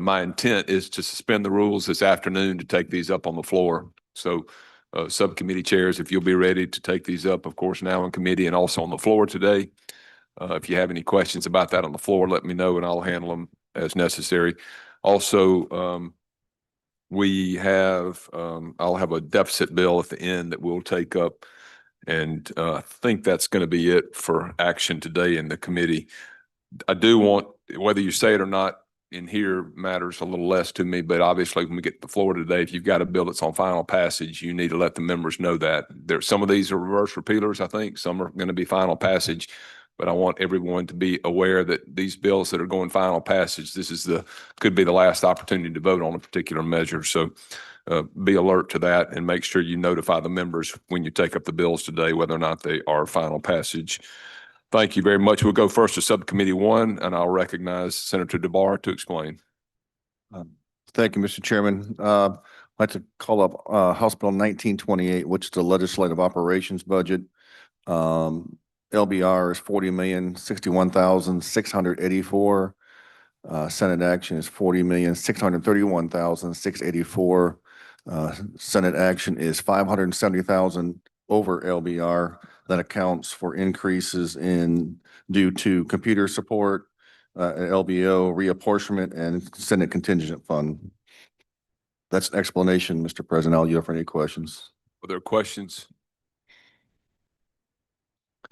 my intent is to suspend the rules this afternoon to take these up on the floor. So subcommittee chairs, if you'll be ready to take these up, of course, now in committee and also on the floor today. If you have any questions about that on the floor, let me know and I'll handle them as necessary. Also, I'll have a deficit bill at the end that we'll take up. And I think that's going to be it for action today in the committee. I do want, whether you say it or not in here matters a little less to me, but obviously when we get to the floor today, if you've got a bill that's on final passage, you need to let the members know that. Some of these are reverse repealers, I think. Some are going to be final passage, but I want everyone to be aware that these bills that are going final passage, could be the last opportunity to vote on a particular measure. So be alert to that and make sure you notify the members when you take up the bills today, whether or not they are final passage. Thank you very much. We'll go first to Subcommittee 1, and I'll recognize Senator DeBar to explain. Thank you, Mr. Chairman. I'd like to call up House Bill 1928, which is the Legislative Operations Budget. LBR is $40,061,684. Senate action is $40,631,684. Senate action is $570,000 over LBR. That accounts for increases due to computer support, LBO, reapportionment, and Senate contingent fund. That's an explanation, Mr. President. I'll yield for any questions. Are there questions?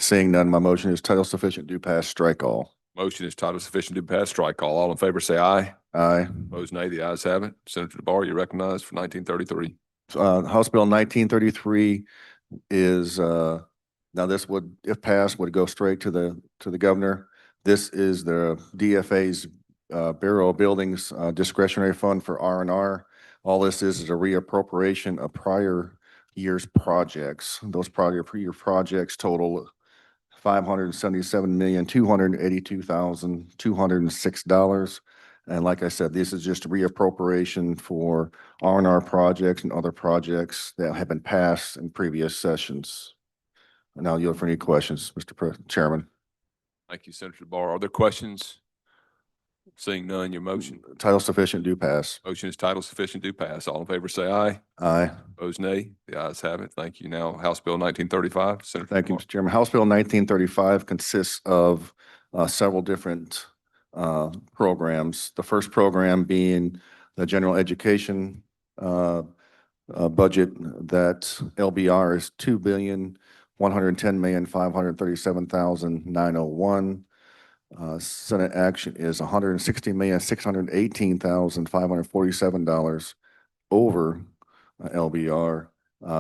Seeing none, my motion is title sufficient, do pass, strike all. Motion is title sufficient, do pass, strike all. All in favor say aye. Aye. Opposed, nay. The ayes have it. Senator DeBar, you're recognized for 1933. House Bill 1933 is now this would, if passed, would go straight to the governor. This is the DFA's Bureau of Buildings discretionary fund for R&R. All this is a reappropriation of prior year's projects. Those prior year projects total $577,282,206. And like I said, this is just a reappropriation for R&R projects and other projects that have been passed in previous sessions. And I'll yield for any questions, Mr. Chairman. Thank you, Senator DeBar. Are there questions? Seeing none, your motion. Title sufficient, do pass. Motion is title sufficient, do pass. All in favor say aye. Aye. Opposed, nay. The ayes have it. Thank you. Now, House Bill 1935. Senator Thank you, DeBar. Mr. Chairman. House Bill 1935 consists of several different programs. The first program being the general education budget, that LBR is $2,110,537,901. Senate action is $160,618,547 over LBR.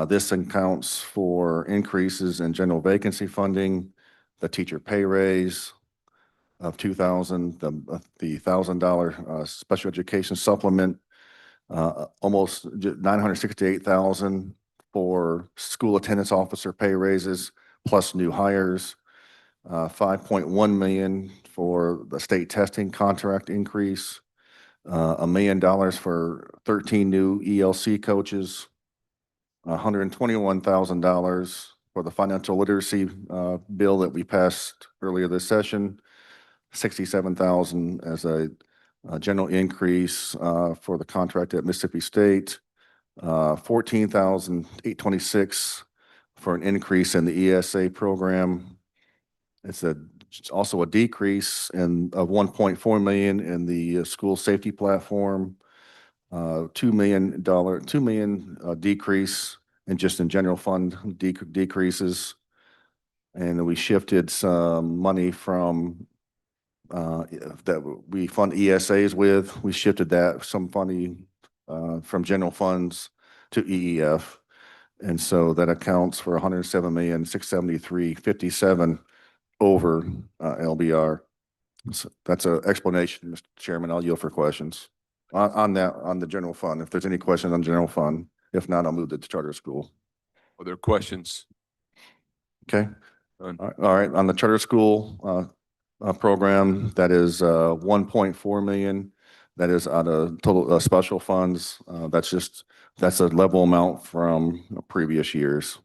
This accounts for increases in general vacancy funding, the teacher pay raise of $2,000, the $1,000 special education supplement, almost $968,000 for school attendance officer pay raises plus new hires, $5.1 million for the state testing contract increase, $1 million for 13 new ELC coaches, $121,000 for the financial literacy bill that we passed earlier this session, $67,000 as a general increase for the contract at Mississippi State, $14,826 for an increase in the ESA program. It's also a decrease of $1.4 million in the school safety platform, $2 million decrease in general fund decreases. And we shifted some money from that we fund ESAs with. We shifted some funding from general funds to EEF. And so that accounts for $107,673,57 over LBR. So that's an explanation, Mr. Chairman. I'll yield for questions on the general fund. If there's any questions on general fund, if not, I'll move to the charter school. Are there questions? Okay. All right. On the charter school program, that is $1.4 million. That is out of total special funds. That's a level amount from previous years.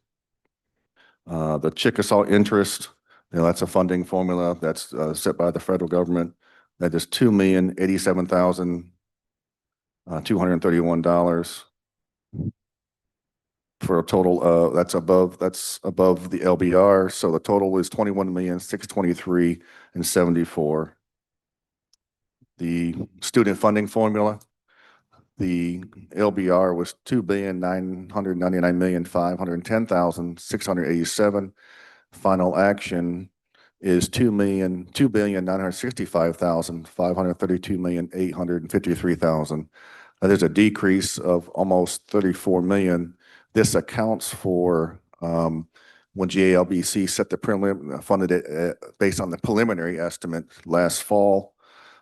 The Chickasaw interest, that's a funding formula that's set by the federal government. That is $2,087,000 $231 for a total, that's above the LBR. So the total is 21,623,74. The student funding formula, the LBR was 2,999,510,687. Final action is 2,965,532,853,000. There's a decrease of almost 34 million. This accounts for when GALBC set the funded it based on the preliminary estimate last fall.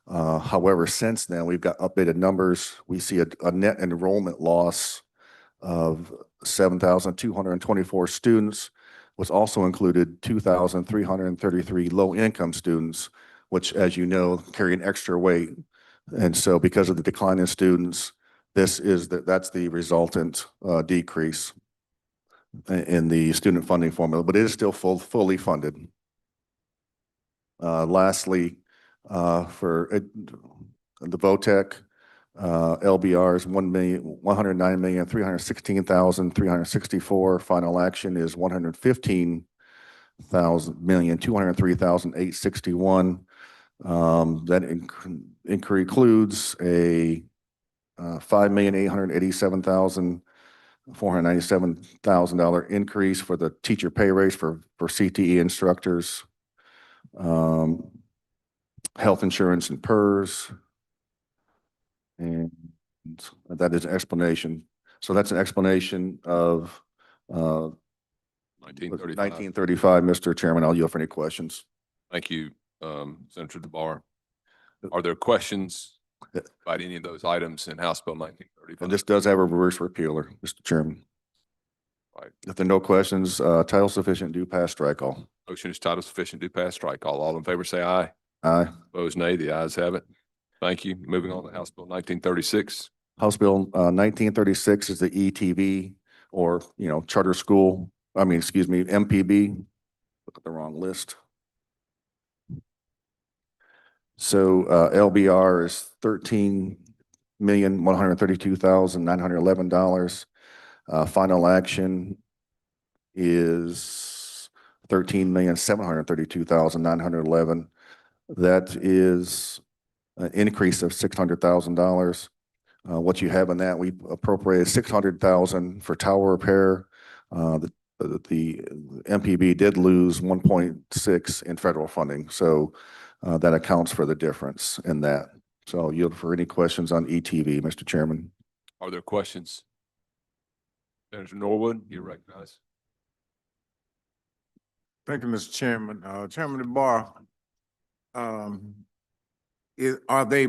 However, since then, we've got updated numbers. We see a net enrollment loss of 7,224 students, was also included 2,333 low-income students, which, as you know, carry an extra weight. And so because of the decline in students, that's the resultant decrease in the student funding formula, but it is still fully funded. Lastly, for the VOTEC, LBR is 1,109,316,364. Final action is 115,203,861. That includes a $5,887,497 increase for the teacher pay raise for CTE instructors, health insurance and PERS, and that is an explanation. So that's an explanation of 1935, Mr. Chairman. I'll yield for any questions. Thank you, Senator DeBar. Are there questions about any of those items in House Bill 1935? And this does have a reverse repealer, Mr. Chairman. Right. If there are no questions, title sufficient, do pass, strike all. Motion is title sufficient, do pass, strike all. All in favor say aye. Aye. Opposed, nay. The ayes have it. Thank you. Moving on to House Bill 1936. House Bill 1936 is the ETV, or, charter school, MPB. Look at the wrong list. So LBR is $13,132,911. Final action is $13,732,911. That is an increase of $600,000. What you have in that, we appropriated $600,000 for tower repair. The MPB did lose 1.6 in federal funding, so that accounts for the difference in that. So I'll yield for any questions on ETV, Mr. Chairman. Are there questions? Senator Norwood, you're recognized. Thank you, Mr. Chairman. Chairman DeBar, are they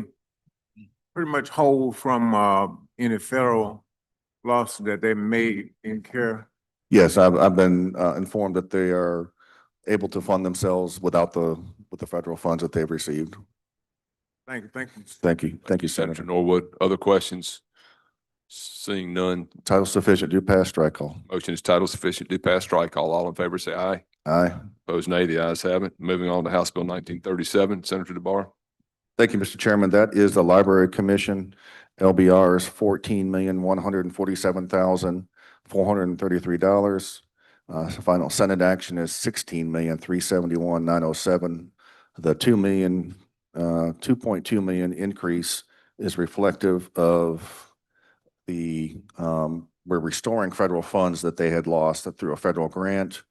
pretty much whole from any federal loss that they may incur? Yes, I've been informed that they are able to fund themselves without the federal funds that they've received. Thank you. Thank you. Thank you. Thank you, Senator Senator. Norwood. Other questions? Seeing none. Title sufficient, do pass, strike all. Motion is title sufficient, do pass, strike all. All in favor say aye. Aye. Opposed, nay. The ayes have it. Moving on to House Bill 1937. Senator DeBar. Thank you, Mr. Chairman. That is the Library Commission. LBR is $14,147,433. Final Senate action is $16,371,907. The $2.2 million increase is reflective of we're restoring federal funds that they had lost through a federal grant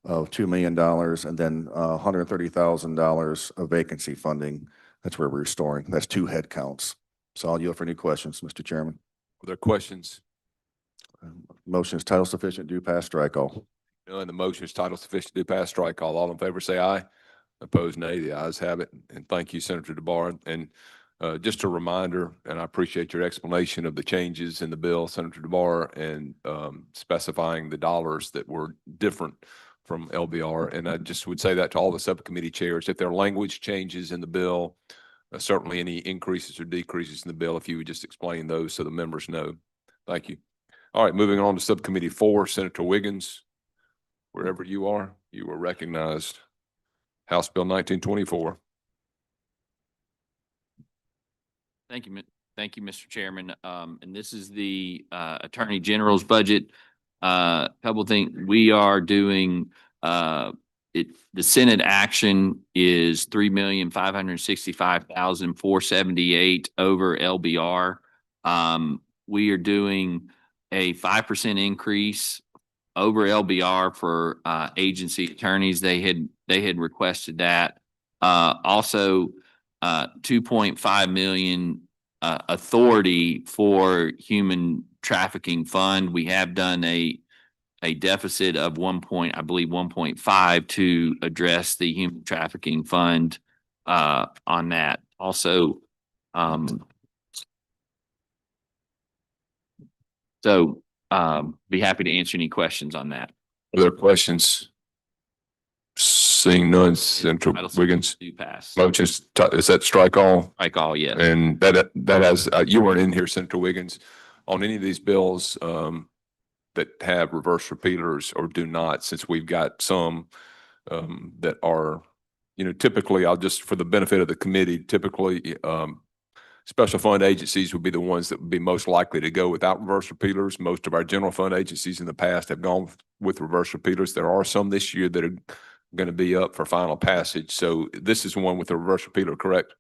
of $2 million, and then $130,000 of vacancy funding. That's where we're restoring. That's 2 head counts. So I'll yield for any questions, Mr. Chairman. Are there questions? Motion is title sufficient, do pass, strike all. None. The motion is title sufficient, do pass, strike all. All in favor say aye. Opposed, nay. The ayes have it. And thank you, Senator DeBar. And just a reminder, and I appreciate your explanation of the changes in the bill, Senator DeBar, and specifying the dollars that were different from LBR. And I just would say that to all the subcommittee chairs, if there are language changes in the bill, certainly any increases or decreases in the bill, if you would just explain those so the members know. Thank you. All right, moving on to Subcommittee 4, Senator Wiggins, wherever you are recognized. House Bill 1924. Thank you, Thank you, Mr. Chairman. And this is the Attorney General's budget. Couple things, we are doing, the Senate action is 3,565,478 over LBR. We are doing a 5% increase over LBR for agency attorneys. They had requested that. Also, 2.5 million authority for human trafficking fund. We have done a deficit of 1.5 to address the human trafficking fund on that. Also, be happy to answer any questions on that. Other questions? Seeing none, Senator Title Wiggins. do pass. Motion is that strike all? Strike all, yes. And that has, you weren't in here, Senator Wiggins, on any of these bills that have reverse repealers or do not, since we've got some that are, typically, I'll just, for the benefit of the committee, typically special fund agencies would be the ones that would be most likely to go without reverse repealers. Most of our general fund agencies in the past have gone with reverse repealers. There are some this year that are going to be up for final passage. So this is one with a reverse repealer, correct?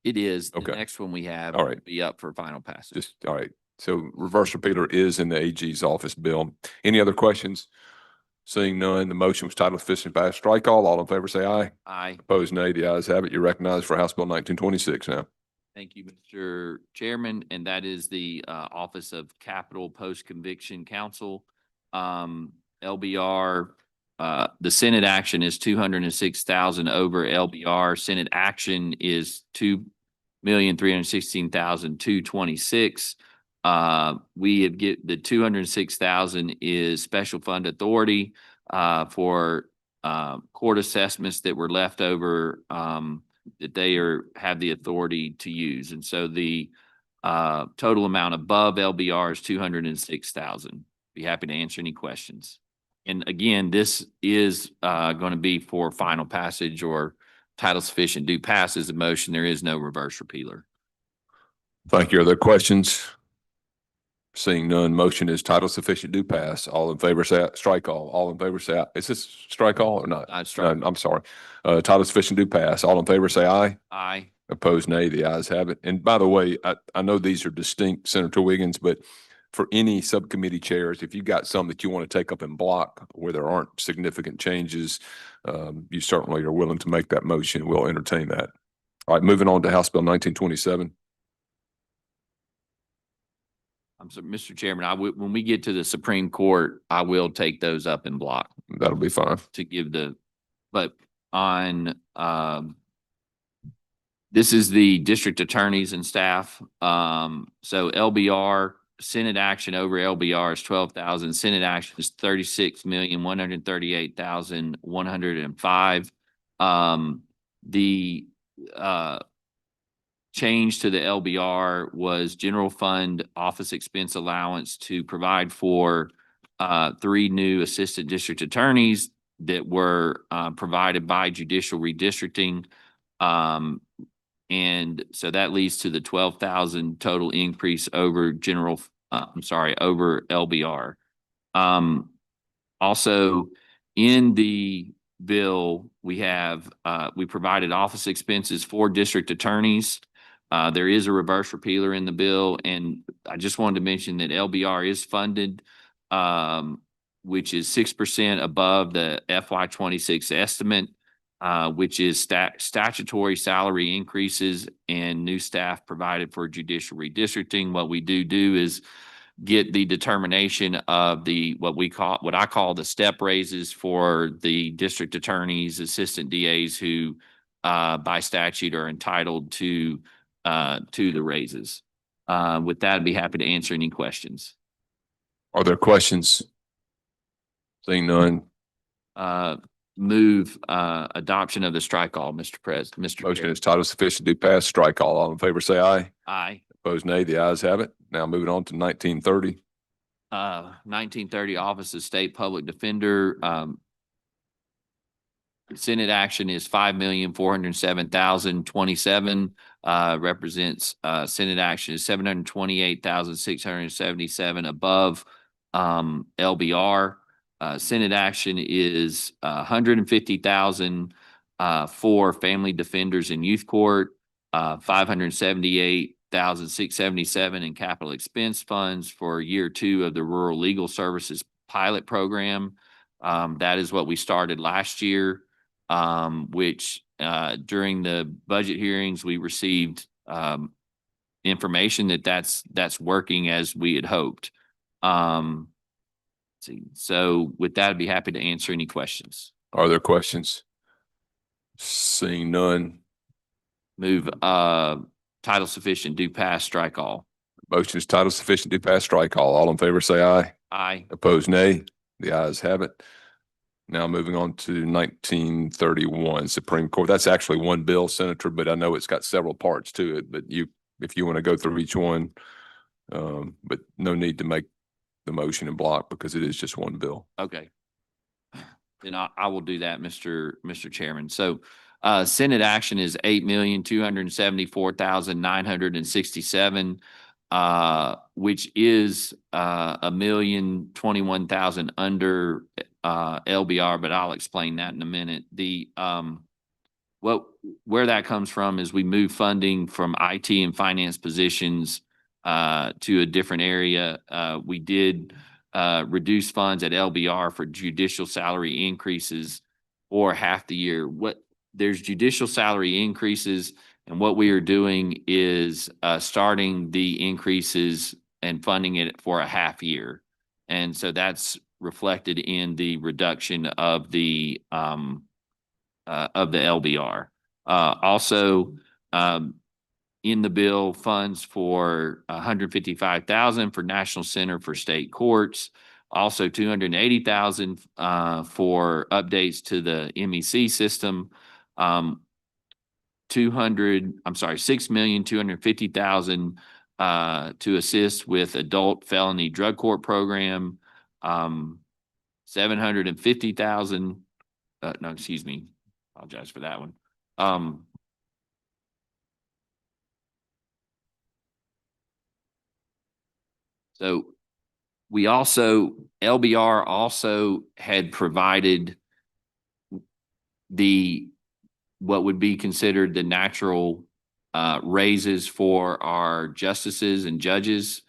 It is. The Okay. next one we have All right. will be up for final passage. Just, all right. So reverse repealer is in the AG's office bill. Any other questions? Seeing none, the motion was titled sufficient by strike all. All in favor say aye. Aye. Opposed, nay. The ayes have it. You're recognized for House Bill 1926 now. Thank you, Mr. Chairman, and that is the Office of Capital Post-Conviction Counsel. LBR, the Senate action is 206,000 over LBR. Senate action is 2,316,226. We have the 206,000 is special fund authority for court assessments that were left over that they have the authority to use. And so the total amount above LBR is 206,000. Be happy to answer any questions. And again, this is going to be for final passage or title sufficient do pass as a motion. There is no reverse repealer. Thank you. Are there questions? Seeing none, motion is title sufficient do pass. All in favor say aye. Strike all. All in favor say aye. Is this strike all or not? Strike. No, I'm sorry. Title sufficient do pass. All in favor say aye. Aye. Opposed, nay. The ayes have it. And by the way, I know these are distinct, Senator Wiggins, but for any subcommittee chairs, if you've got some that you want to take up in block where there aren't significant changes, you certainly are willing to make that motion. We'll entertain that. All right, moving on to House Bill 1927. I'm sorry, Mr. Chairman, when we get to the Supreme Court, I will take those up in block That'll be fine. to give but on, this is the district attorneys and staff. So LBR, Senate action over LBR is 12,000. Senate action is 36,138,105. The change to the LBR was general fund office expense allowance to provide for 3 new assistant district attorneys that were provided by judicial redistricting. And so that leads to the 12,000 total increase over over LBR. Also in the bill, we have, we provided office expenses for district attorneys. There is a reverse repealer in the bill, and I just wanted to mention that LBR is funded, which is 6% above the FY26 estimate, which is statutory salary increases and new staff provided for judicial redistricting. What we do is get the determination of what I call the step raises for the district attorneys, assistant DAs who by statute are entitled to the raises. With that, I'd be happy to answer any questions. Are there questions? Seeing none, Move adoption of the strike all, Mr. President. motion is title sufficient do pass. Strike all. All in favor say aye. Aye. Opposed, nay. The ayes have it. Now moving on to 1930. 1930 Office of State Public Defender. Senate action is 5,407,027. represents, Senate action is 728,677 above, LBR. Senate action is 150,000 for family defenders in youth court, 578,677 in capital expense funds for year 2 of the Rural Legal Services pilot program. That is what we started last year, which during the budget hearings, we received information that that's working as we had hoped. Let's see. So with that, I'd be happy to answer any questions. Are there questions? Seeing none, Move title sufficient, do pass, strike all. motion is title sufficient to pass, strike all. All in favor, say aye. Aye. Opposed, nay. The ayes have it. Now moving on to 1931 Supreme Court. That's actually one bill, Senator, but I know it's got several parts to it, but if you want to go through each one, but no need to make the motion in block because it is just one bill. Okay. Then I will do that, Mr. Chairman. So Senate action is 8,274,967, which is 1,021,000 under LBR, but I'll explain that in a minute. Where that comes from is we move funding from IT and finance positions to a different area. We did reduce funds at LBR for judicial salary increases for half the year. There's judicial salary increases, and what we are doing is starting the increases and funding it for a half year. And so that's reflected in the reduction of the LBR. Also, in the bill, funds for 155,000 for National Center for State Courts, also 280,000 for updates to the MEC system, 6,250,000 to assist with adult felony drug court program, 750,000. No, excuse me. Apologize for that one. So LBR also had provided what would be considered the natural raises for our justices and judges.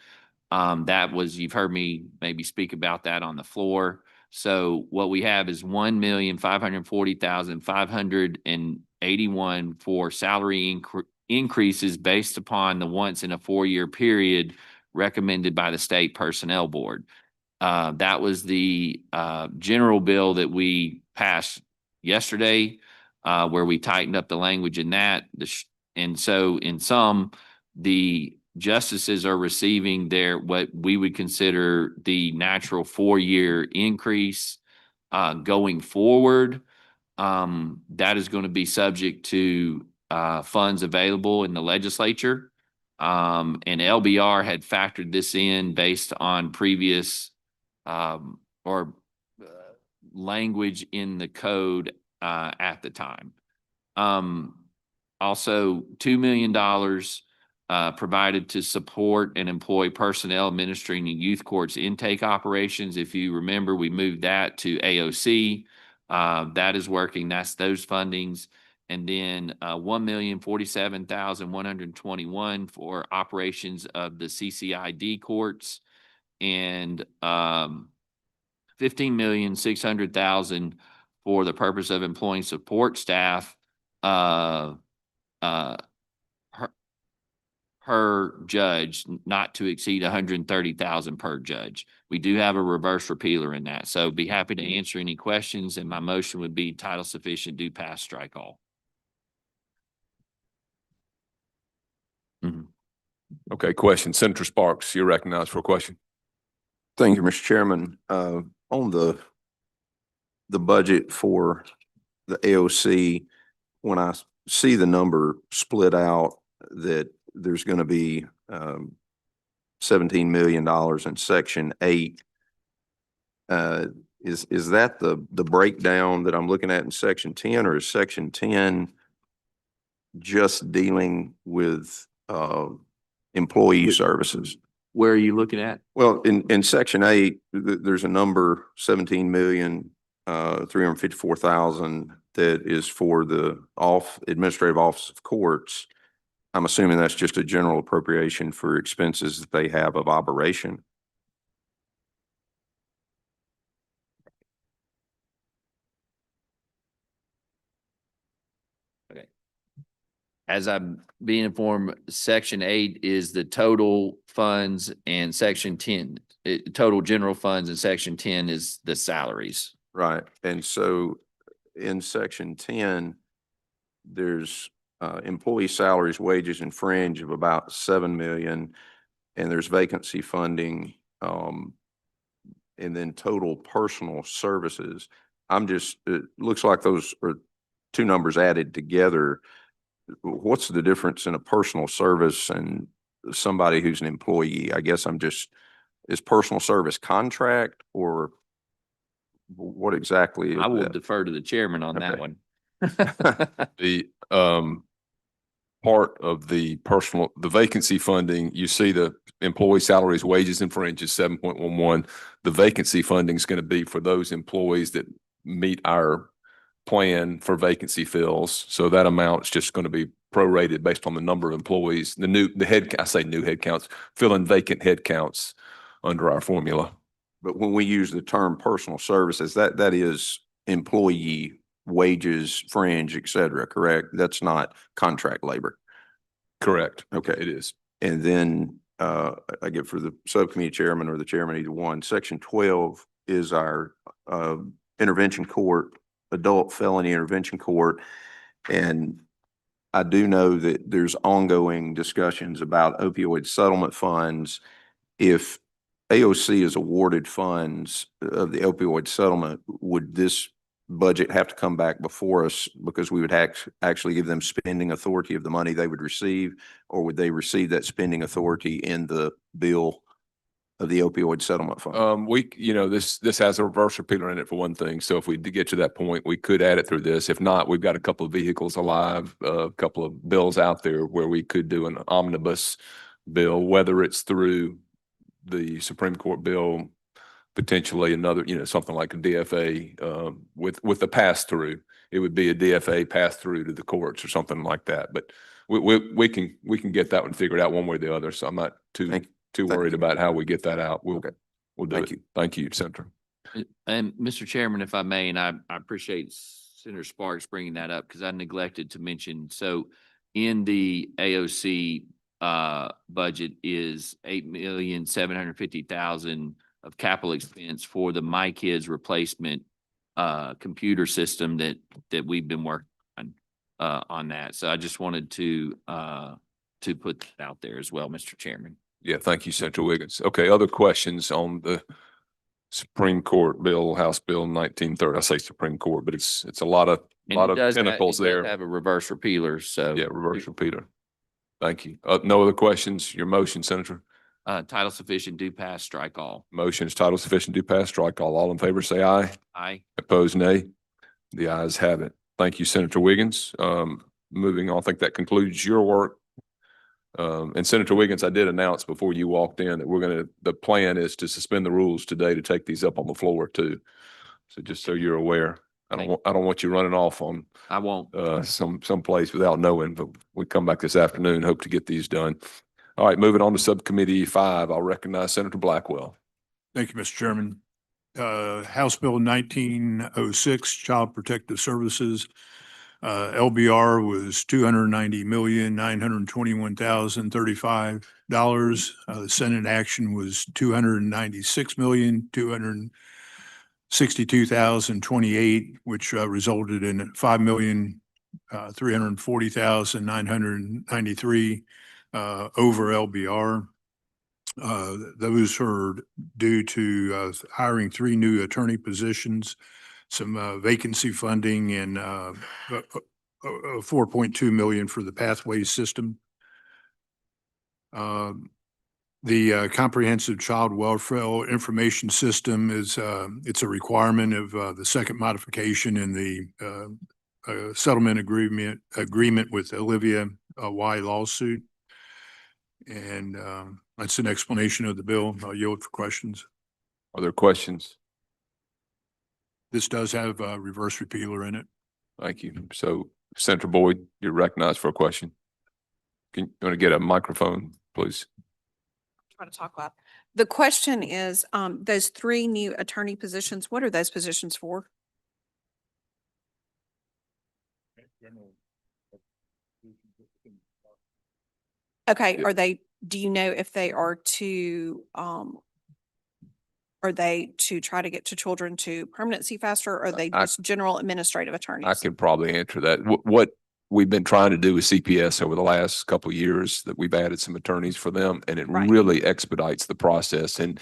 You've heard me maybe speak about that on the floor. So what we have is 1,540,581 for salary increases based upon the once in a 4-year period recommended by the State Personnel Board. That was the general bill that we passed yesterday, where we tightened up the language in that. And so in sum, the justices are receiving what we would consider the natural 4-year increase going forward. That is going to be subject to funds available in the legislature. And LBR had factored this in based on previous language in the code at the time. Also, $2 million provided to support and employ personnel administering the youth courts intake operations. If you remember, we moved that to AOC. That is working. That's those fundings. And then 1,047,121 for operations of the CCID courts, and 15,600,000 for the purpose of employing support staff per judge, not to exceed 130,000 per judge. We do have a reverse repealer in that. So be happy to answer any questions, and my motion would be title sufficient, do pass, strike all. Okay, question. Senator Sparks, you're recognized for a question. Thank you, Mr. Chairman. On the budget for the AOC, when I see the number split out that there's going to be $17 million in Section 8, is that the breakdown that I'm looking at in Section 10, or is Section 10 just dealing with employee services. Where are you looking at? Well, in section 8, there's a number 17,354,000 that is for the administrative office of courts. I'm assuming that's just a general appropriation for expenses that they have of operation. As I'm being informed, section 8 is the total funds and section 10, total general funds, and section 10 is the salaries. Right. And so in section 10, there's employee salaries, wages, and fringe of about 7 million. And there's vacancy funding, and then total personal services. It looks like those are two numbers added together. What's the difference in a personal service and somebody who's an employee? I guess is personal service contract, or what exactly is I will that? defer to the chairman on that Okay. one. The part of the vacancy funding, you see the employee salaries, wages, and fringe is 7.11. The vacancy funding is going to be for those employees that meet our plan for vacancy fills. So that amount is just going to be prorated based on the number of employees, I say new head counts, filling vacant head counts under our formula. But when we use the term personal services, that is employee wages, fringe, et cetera, correct? That's not contract labor. Correct. Okay. It is. And then I get for the subcommittee chairman or the chairman, either one, section 12 is our intervention court, adult felony intervention court. And I do know that there's ongoing discussions about opioid settlement funds. If AOC is awarded funds of the opioid settlement, would this budget have to come back before us because we would actually give them spending authority of the money they would receive, or would they receive that spending authority in the bill of the opioid settlement fund? This has a reverse repealer in it for one thing. So if we did get to that point, we could add it through this. If not, we've got a couple of vehicles alive, a couple of bills out there where we could do an omnibus bill, whether it's through the Supreme Court bill, potentially another, something like a DFA with the pass through. It would be a DFA pass through to the courts or something like that. But we can get that one figured out one way or the other. So I'm not too worried about how we get that out. We'll do Thank it. you. Thank you, Senator. And Mr. Chairman, if I may, and I appreciate Senator Sparks bringing that up because I neglected to mention. So in the AOC budget is $8,750,000 of capital expense for the My Kids replacement computer system that we've been working on that. So I just wanted to put that out there as well, Mr. Chairman. Yeah, thank you, Senator Wiggins. Okay, other questions on the Supreme Court bill, House Bill 1930? I say Supreme Court, but it's a lot of tentacles there. Have a reverse repealer, so. Yeah, reverse repeater. Thank you. No other questions? Your motion, Senator? Title sufficient, do pass, strike all. Motion is title sufficient, do pass, strike all. All in favor, say aye. Aye. Opposed, nay. The ayes have it. Thank you, Senator Wiggins. Moving on, I think that concludes your work. And Senator Wiggins, I did announce before you walked in that the plan is to suspend the rules today to take these up on the floor too. So just so you're aware, I don't want you running off on I won't. some place without knowing, but we come back this afternoon, hope to get these done. All right, moving on to Subcommittee 5, I'll recognize Senator Blackwell. Thank you, Mr. Chairman. House Bill 1906, Child Protective Services. LBR was $290,921,035. The Senate action was $296,262,028, which resulted in $5,340,993 over LBR. Those are due to hiring 3 new attorney positions, some vacancy funding, and $4.2 million for the pathways system. The comprehensive child welfare information system is it's a requirement of the second modification in the a settlement agreement with Olivia Y lawsuit. And that's an explanation of the bill. I'll yield for questions. Are there questions? This does have a reverse repealer in it. Thank you. So Senator Boyd, you're recognized for a question. Can you want to get a microphone, please? Try to talk loud. The question is, those 3 new attorney positions, what are those positions for? Okay, Yeah. do you know if they are to try to get to children to permanency faster, or are they just general administrative attorneys? I can probably answer that. What we've been trying to do with CPS over the last couple of years, that we've added some attorneys for them, and it Right. really expedites the process. And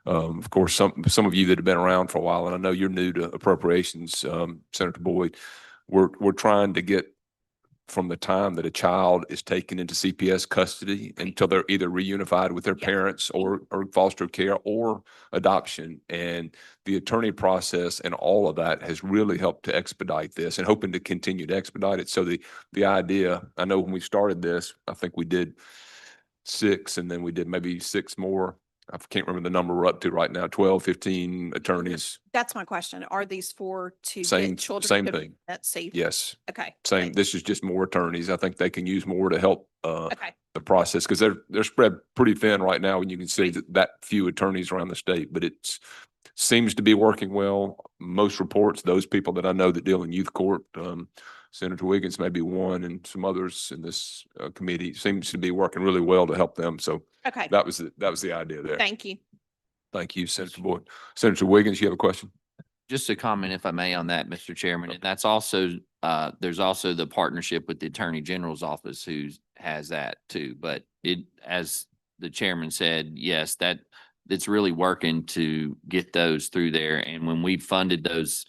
of course, some of you that have been around for a while, and I know you're new to appropriations, Senator Boyd, we're trying to get from the time that a child is taken into CPS custody until they're either reunified with their Yeah. parents or foster care or adoption. And the attorney process and all of that has really helped to expedite this, and hoping to continue to expedite it. So the idea, I know when we started this, I think we did 6, and then we did maybe 6 more. I can't remember the number we're up to right now, 12, 15 attorneys. That's my question. Are these to Same- get children? same to thing. That's safe. Yes, Okay. same. good. This is just more attorneys. I think they can use more to help Okay. the process, because they're spread pretty thin right now, and you can see that few attorneys around the state, but it seems to be working well. Most reports, those people that I know that deal in youth court, Senator Wiggins may be one, and some others in this committee, seems to be working really well to help them. So Okay. that was the idea there. Thank you. Thank you, Senator Boyd. Senator Wiggins, you have a question? Just a comment, if I may, on that, Mr. Chairman, and that's also, there's also the partnership with the Attorney General's office who has that too. But as the chairman said, yes, it's really working to get those through there. And when we funded those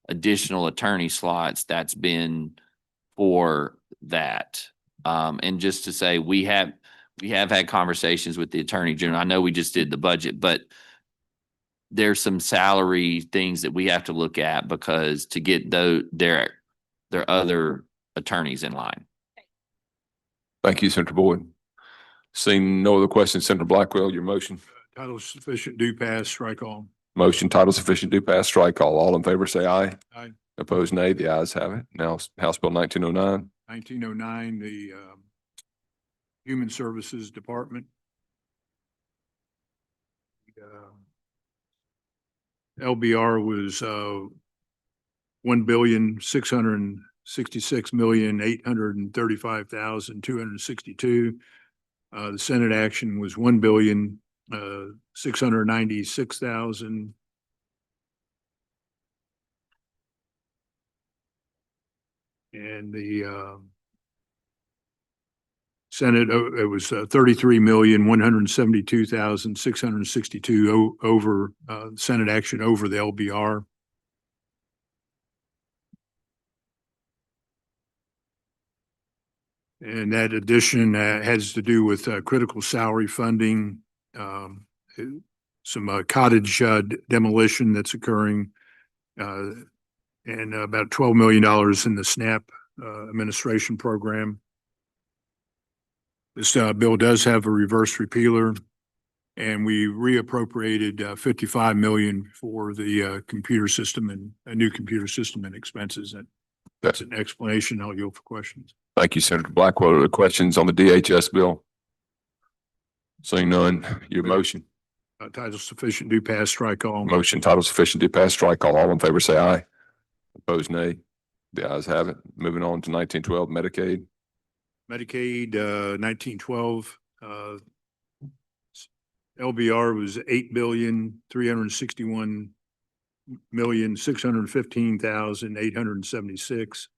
additional attorney slots, that's been for that. And just to say, we have had conversations with the Attorney General. I know we just did the budget, but there's some salary things that we have to look at, because to get their other attorneys in line. Thank you, Senator Boyd. Seeing no other questions, Senator Blackwell, your motion. Title sufficient, do pass, strike all. Motion, title sufficient, do pass, strike all. All in favor, say aye. Aye. Opposed, nay. The ayes have it. Now, House Bill 1909. 1909, the Human Services Department. LBR was 1,666,835,262. The Senate action was 1,696,000. And the Senate, it was 33,172,662 over Senate action over the LBR. And that addition has to do with critical salary funding, some cottage demolition that's occurring, and about $12 million in the SNAP administration program. This bill does have a reverse repealer, and we reappropriated 55 million for the computer system and a new computer system and expenses. That's an explanation. I'll yield for questions. Thank you, Senator Blackwell. Are there questions on the DHS bill? Seeing none, your motion. Title sufficient, do pass, strike all. Motion, title sufficient, do pass, strike all. All in favor, say aye. Opposed, nay. The ayes have it. Moving on to 1912, Medicaid. Medicaid, 1912, LBR was 8,361,615,876.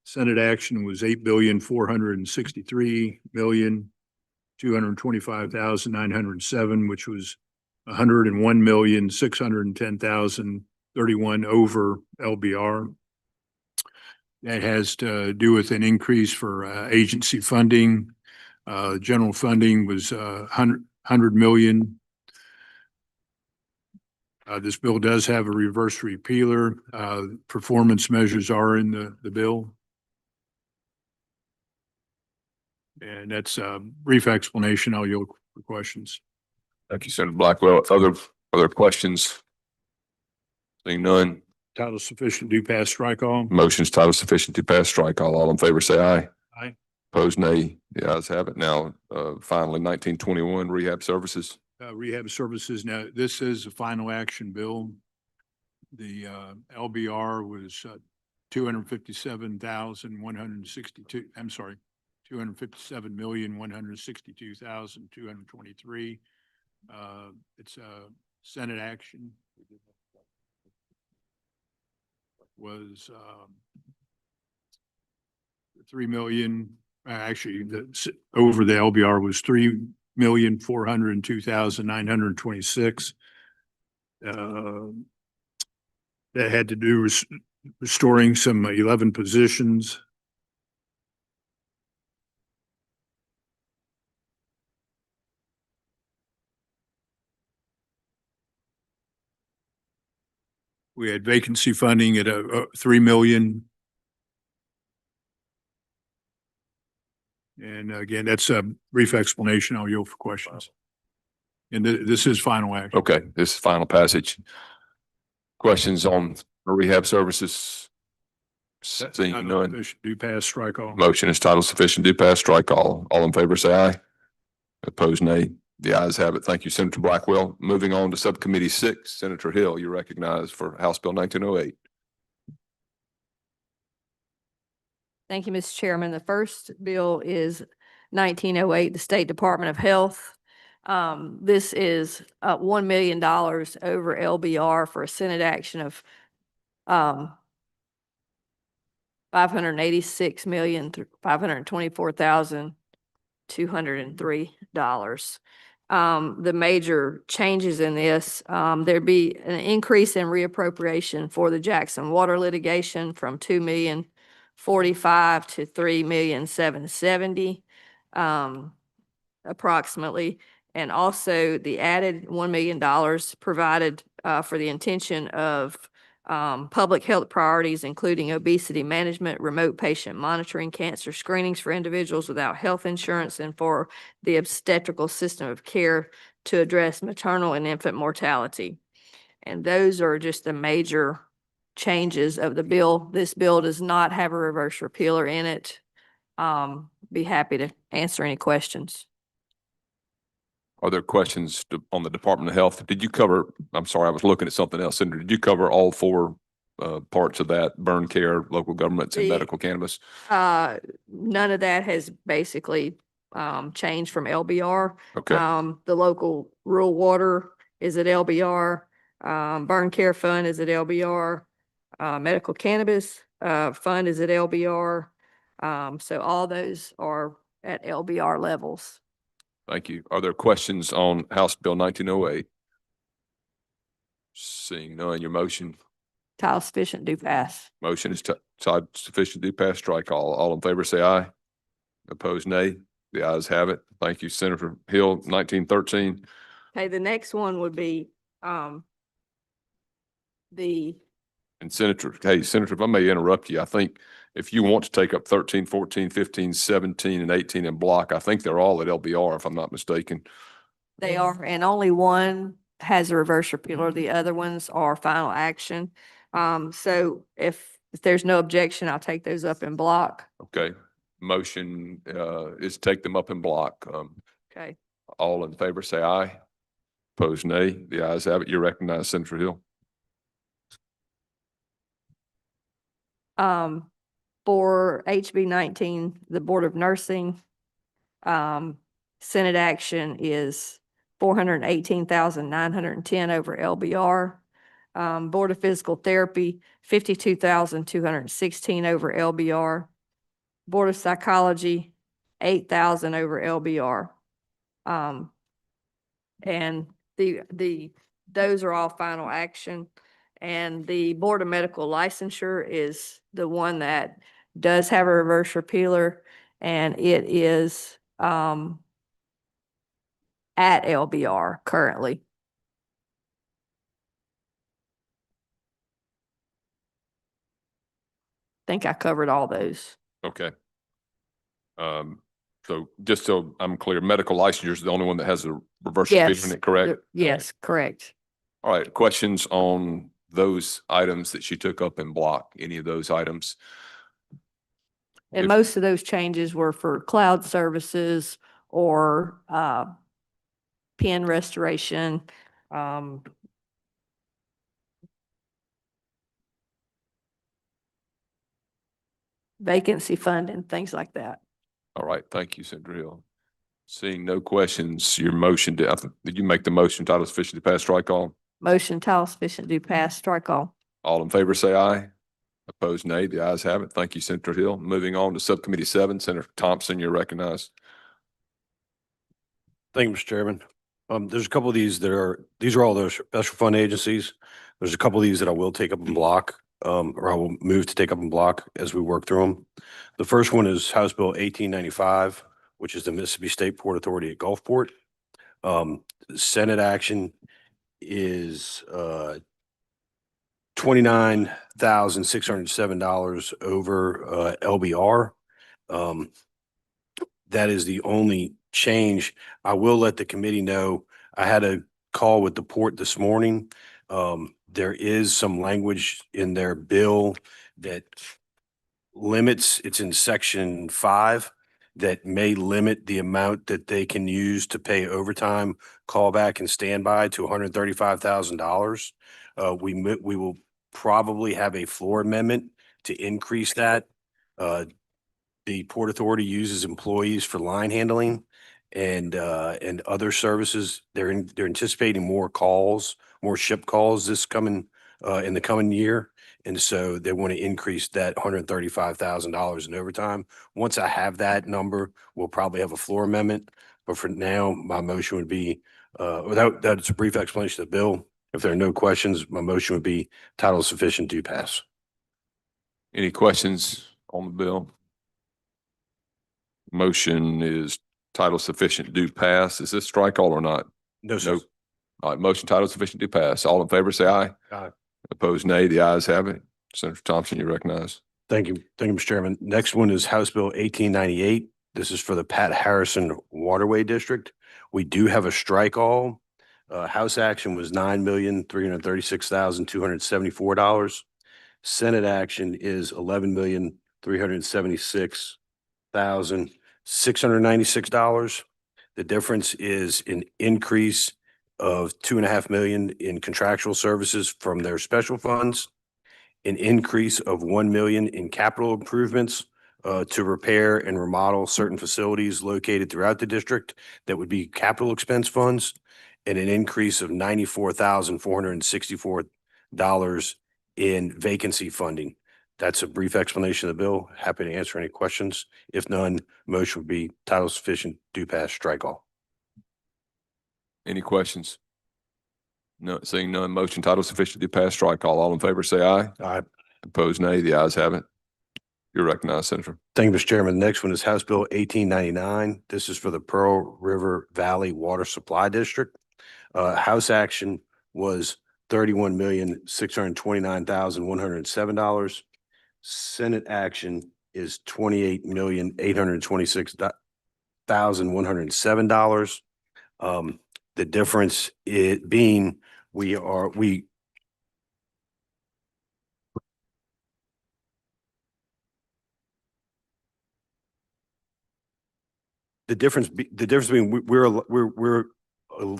Senate action was 8,463,225,907, which was 101,610,031 over LBR. That has to do with an increase for agency funding. General funding was 100 million. This bill does have a reverse repealer. Performance measures are in the bill. And that's a brief explanation. I'll yield for questions. Thank you, Senator Blackwell. Other questions? Seeing none, Title sufficient, do pass, strike all. motion's title sufficient to pass, strike all. All in favor, say aye. Aye. Opposed, nay. The ayes have it. Now, finally, 1921 rehab services. Rehab services. Now, this is a final action bill. The LBR was 257,162. I'm sorry, 257,162,223. It's a Senate action. Was 3 million. Actually, over the LBR was 3,402,926. That had to do with restoring some 11 positions. We had vacancy funding at 3 million. And again, that's a brief explanation. I'll yield for questions. And this is final action. Okay, this is final passage. Questions on rehab services? Seeing none, Sufficient, do pass, strike all. motion is title sufficient, do pass, strike all. All in favor, say aye. Opposed, nay. The ayes have it. Thank you, Senator Blackwell. Moving on to Subcommittee 6, Senator Hill, you're recognized for House Bill 1908. Thank you, Mr. Chairman. The first bill is 1908, the State Department of Health. This is $1 million over LBR for a Senate action of $586,524,203. The major changes in this, there'd be an increase in reappropriation for the Jackson water litigation from $2,045,000 to $3,770,000, approximately. And also the added $1 million provided for the intention of public health priorities, including obesity management, remote patient monitoring, cancer screenings for individuals without health insurance, and for the obstetrical system of care to address maternal and infant mortality. And those are just the major changes of the bill. This bill does not have a reverse repealer in it. Be happy to answer any questions. Are there questions on the Department of Health? Did you cover, I'm sorry, I was looking at something else, Senator. Did you cover all four parts of that, burn care, local governments, and medical cannabis? None of that has basically changed from LBR. Okay, The local rural water is at LBR. Burn care fund is at LBR. Medical cannabis fund is at LBR. So all those are at LBR levels. thank you. Are there questions on House Bill 1908? Seeing none, your motion. Title sufficient, do pass. Motion is title sufficient, do pass, strike all. All in favor, say aye. Opposed, nay. The ayes have it. Thank you, Senator Hill. 1913. Okay, the next one would be the And Senator, if I may interrupt you, I think if you want to take up 13, 14, 15, 17, and 18 in block, I think they're all at LBR, if I'm not mistaken. They are, and only one has a reverse repealer. The other ones are final action. So if there's no objection, I'll take those up in block. Okay. Motion is take them up in block. Okay. All in favor, say aye. Opposed, nay. The ayes have it. You're recognized, Senator Hill. For HB 19, the Board of Nursing, Senate action is 418,910 over LBR. Board of Physical Therapy, 52,216 over LBR. Board of Psychology, 8,000 over LBR. And those are all final action. And the Board of Medical Licensure is the one that does have a reverse repealer, and it is at LBR currently. think I covered all those. Okay. So just so I'm clear, medical licensure is the only one that has a reverse repealer Yes. in it, correct? Yes, correct. All right, questions on those items that she took up in block, any of those items? And If- most of those changes were for cloud services or pen restoration. Vacancy funding, things like that. All right, thank you, Senator Hill. Seeing no questions, your motion, did you make the motion title sufficient to pass strike all? Motion title sufficient to pass, strike all. All in favor, say aye. Opposed, nay. The ayes have it. Thank you, Senator Hill. Moving on to Subcommittee 7, Senator Thompson, you're recognized. Thank you, Mr. Chairman. There's a couple of these these are all those special fund agencies. There's a couple of these that I will take up in block, or I will move to take up in block as we work through them. The first one is House Bill 1895, which is the Mississippi State Port Authority at Gulfport. Senate action is $29,607 over LBR. That is the only change. I will let the committee know, I had a call with the port this morning. There is some language in their bill that limits, it's in section 5, that may limit the amount that they can use to pay overtime, callback and standby to $135,000. We will probably have a floor amendment to increase that. The Port Authority uses employees for line handling and other services. They're anticipating more calls, more ship calls this coming in the coming year. And so they want to increase that $135,000 in overtime. Once I have that number, we'll probably have a floor amendment. But for now, my motion would be, that's a brief explanation of the bill. If there are no questions, my motion would be title sufficient to pass. Any questions on the bill? Motion is title sufficient to pass. Is this strike all or not? No, sir. No. All right, motion title sufficient to pass. All in favor, say aye. Aye. Opposed, nay. The ayes have it. Senator Thompson, you recognize. Thank you. Thank you, Mr. Chairman. Next one is House Bill 1898. This is for the Pat Harrison Waterway District. We do have a strike all. House action was $9,336,274. Senate action is $11,376,696. The difference is an increase of $2.5 million in contractual services from their special funds, an increase of $1 million in capital improvements to repair and remodel certain facilities located throughout the district that would be capital expense funds, and an increase of $94,464 in vacancy funding. That's a brief explanation of the bill. Happy to answer any questions. If none, motion would be title sufficient, do pass, strike all. Any questions? No, seeing none, motion title sufficient to pass, strike all. All in favor, say aye. Aye. Opposed, nay. The ayes have it. You're recognized, Senator. Thank you, Mr. Chairman. The next one is House Bill 1899. This is for the Pearl River Valley Water Supply District. House action was $31,629,107. Senate action is $28,826,107. The difference being the difference being we're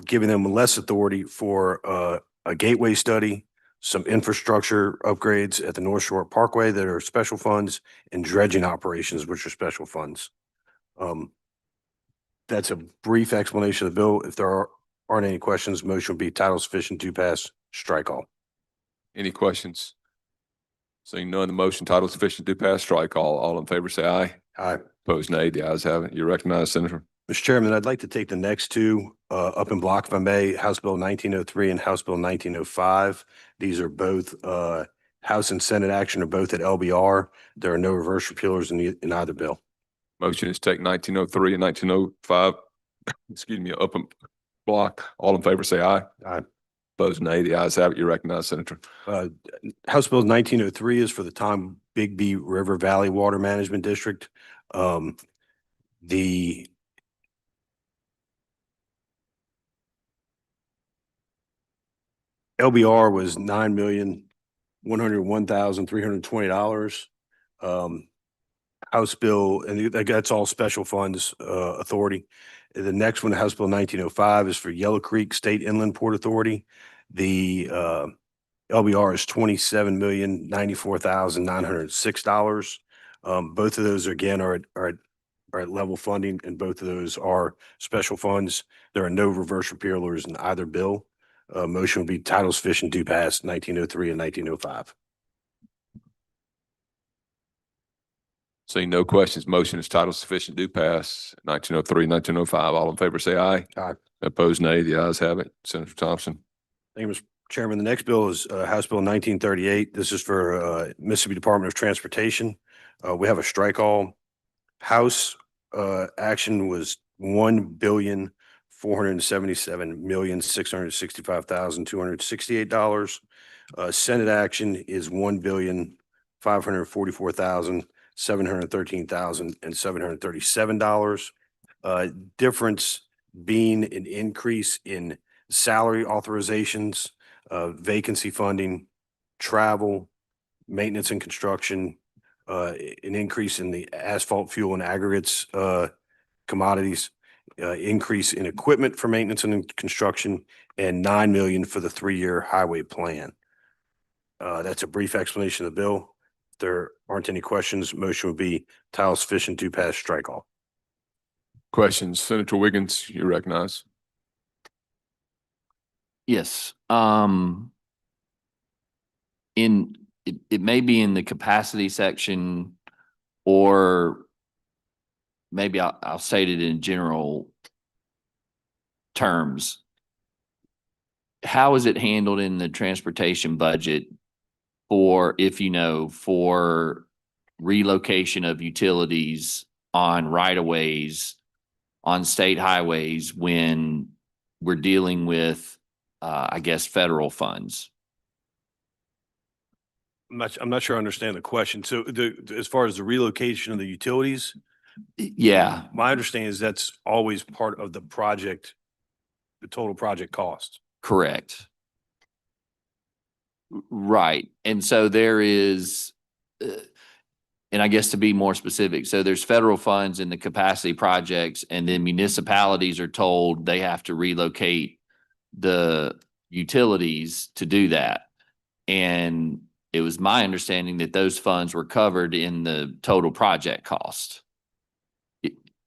giving them less authority for a gateway study, some infrastructure upgrades at the North Shore Parkway that are special funds, and dredging operations, which are special funds. That's a brief explanation of the bill. If there aren't any questions, motion would be title sufficient to pass, strike all. Any questions? Seeing none, the motion title sufficient to pass, strike all. All in favor, say aye. Aye. Opposed, nay. The ayes have it. You're recognized, Senator. Mr. Chairman, I'd like to take the next two up in block, if I may, House Bill 1903 and House Bill 1905. These are both House and Senate action are both at LBR. There are no reverse repealers in either bill. Motion is take 1903 and 1905, excuse me, up in block. All in favor, say aye. Aye. Opposed, nay. The ayes have it. You recognize, Senator. House Bill 1903 is for the Tom Bigby River Valley Water Management District. The LBR was $9,101,320. House Bill, and that's all special funds authority. The next one, House Bill 1905, is for Yellow Creek State Inland Port Authority. The LBR is $27,094,906. Both of those again are at level funding, and both of those are special funds. There are no reverse repealers in either bill. Motion would be title sufficient to pass 1903 and 1905. Seeing no questions, motion is title sufficient to pass 1903, 1905. All in favor, say aye. Aye. Opposed, nay. The ayes have it. Senator Thompson. Thank you, Mr. Chairman. The next bill is House Bill 1938. This is for Mississippi Department of Transportation. We have a strike all. House action was $1,477,665,268. Senate action is $1,544,713,737. Difference being an increase in salary authorizations, vacancy funding, travel, maintenance and construction, an increase in the asphalt, fuel, and aggregates commodities, increase in equipment for maintenance and construction, and $9 million for the 3-year highway plan. That's a brief explanation of the bill. If there aren't any questions, motion would be title sufficient to pass strike all. Questions? Senator Wiggins, you recognize. Yes. It may be in the capacity section, or maybe I'll state it in general terms. How is it handled in the transportation budget for, if you know, for relocation of utilities on right-of-ways, on state highways, when we're dealing with, I guess, federal funds? I'm not sure I understand the question. So as far as the relocation of the utilities, Yeah, my understanding is that's always part of the project, the total project cost. correct. Right. And so there is, and I guess to be more specific, so there's federal funds in the capacity projects, and then municipalities are told they have to relocate the utilities to do that. And it was my understanding that those funds were covered in the total project cost.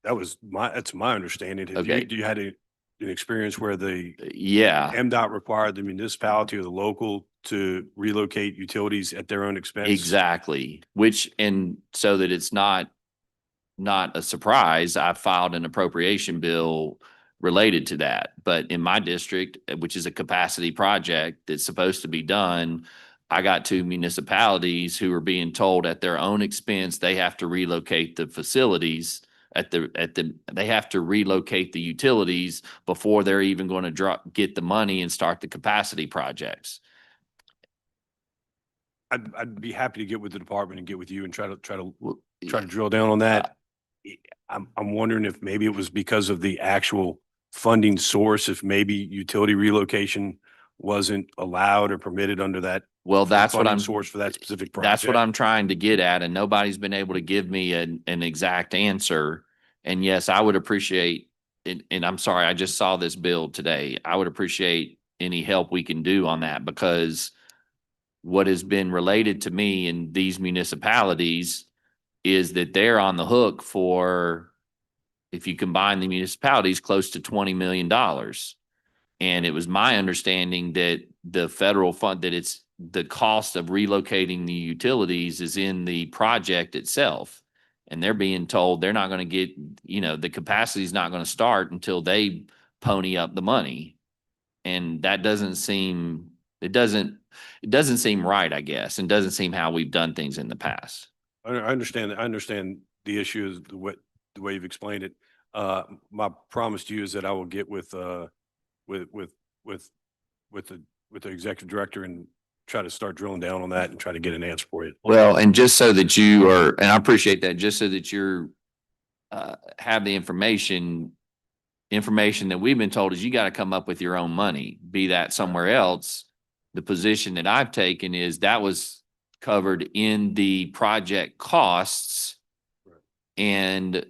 That's my understanding. Okay. You had an experience where the Yeah, MDOT required the municipality or the local to relocate utilities at their own expense? exactly. And so that it's not a surprise, I filed an appropriation bill related to that. But in my district, which is a capacity project that's supposed to be done, I got 2 municipalities who are being told at their own expense, they have to relocate the facilities they have to relocate the utilities before they're even going to get the money and start the capacity projects. I'd be happy to get with the department and get with you and try to Well, drill down on that. I'm wondering if maybe it was because of the actual funding source, if maybe utility relocation wasn't allowed or permitted under that. Well, that's what funding I'm source for that specific project. That's what I'm trying to get at, and nobody's been able to give me an exact answer. And yes, I would appreciate it, and I'm sorry, I just saw this bill today. I would appreciate any help we can do on that, because what has been related to me in these municipalities is that they're on the hook for, if you combine the municipalities, close to $20 million. And it was my understanding that the federal fund, that it's the cost of relocating the utilities is in the project itself. And they're being told they're not going to get, the capacity is not going to start until they pony up the money. And that doesn't seem right, I guess, and doesn't seem how we've done things in the past. I understand. I understand the issue is the way you've explained it. My promise to you is that I will get with the with the executive director and try to start drilling down on that and try to get an answer for you. Well, and just so that you are, and I appreciate that, just so that you're have the information that we've been told is you got to come up with your own money, be that somewhere else. The position that I've taken is that was covered in the project costs. And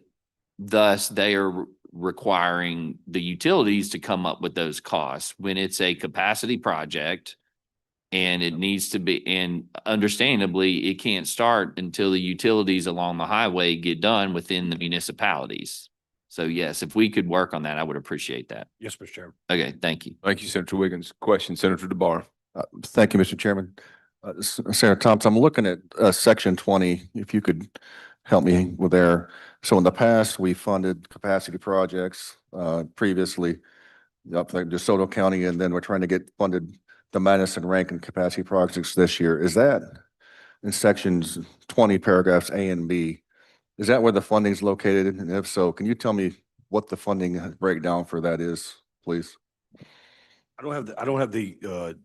thus they are requiring the utilities to come up with those costs when it's a capacity project. And it needs to be, and understandably, it can't start until the utilities along the highway get done within the municipalities. So yes, if we could work on that, I would appreciate that. Yes, Mr. Chairman. Okay, thank you. Thank you, Senator Wiggins. Question, Senator DeBar. Thank you, Mr. Chairman. Senator Thompson, I'm looking at section 20, if you could help me with there. So in the past, we funded capacity projects previously up like DeSoto County, and then we're trying to get funded the Madison Rankin capacity projects this year. Is that in sections 20, paragraphs A and B? Is that where the funding is located? And if so, can you tell me what the funding breakdown for that is, please? I don't have the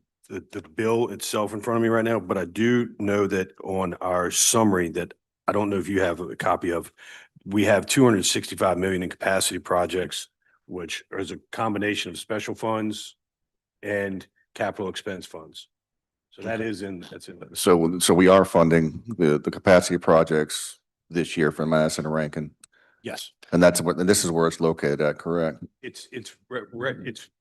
bill itself in front of me right now, but I do know that on our summary that I don't know if you have a copy of, we have 265 million in capacity projects, which is a combination of special funds and capital expense funds. So that's in there. So we are funding the capacity projects this year for Madison and Rankin, Yes, and this is where it's located at, correct? it's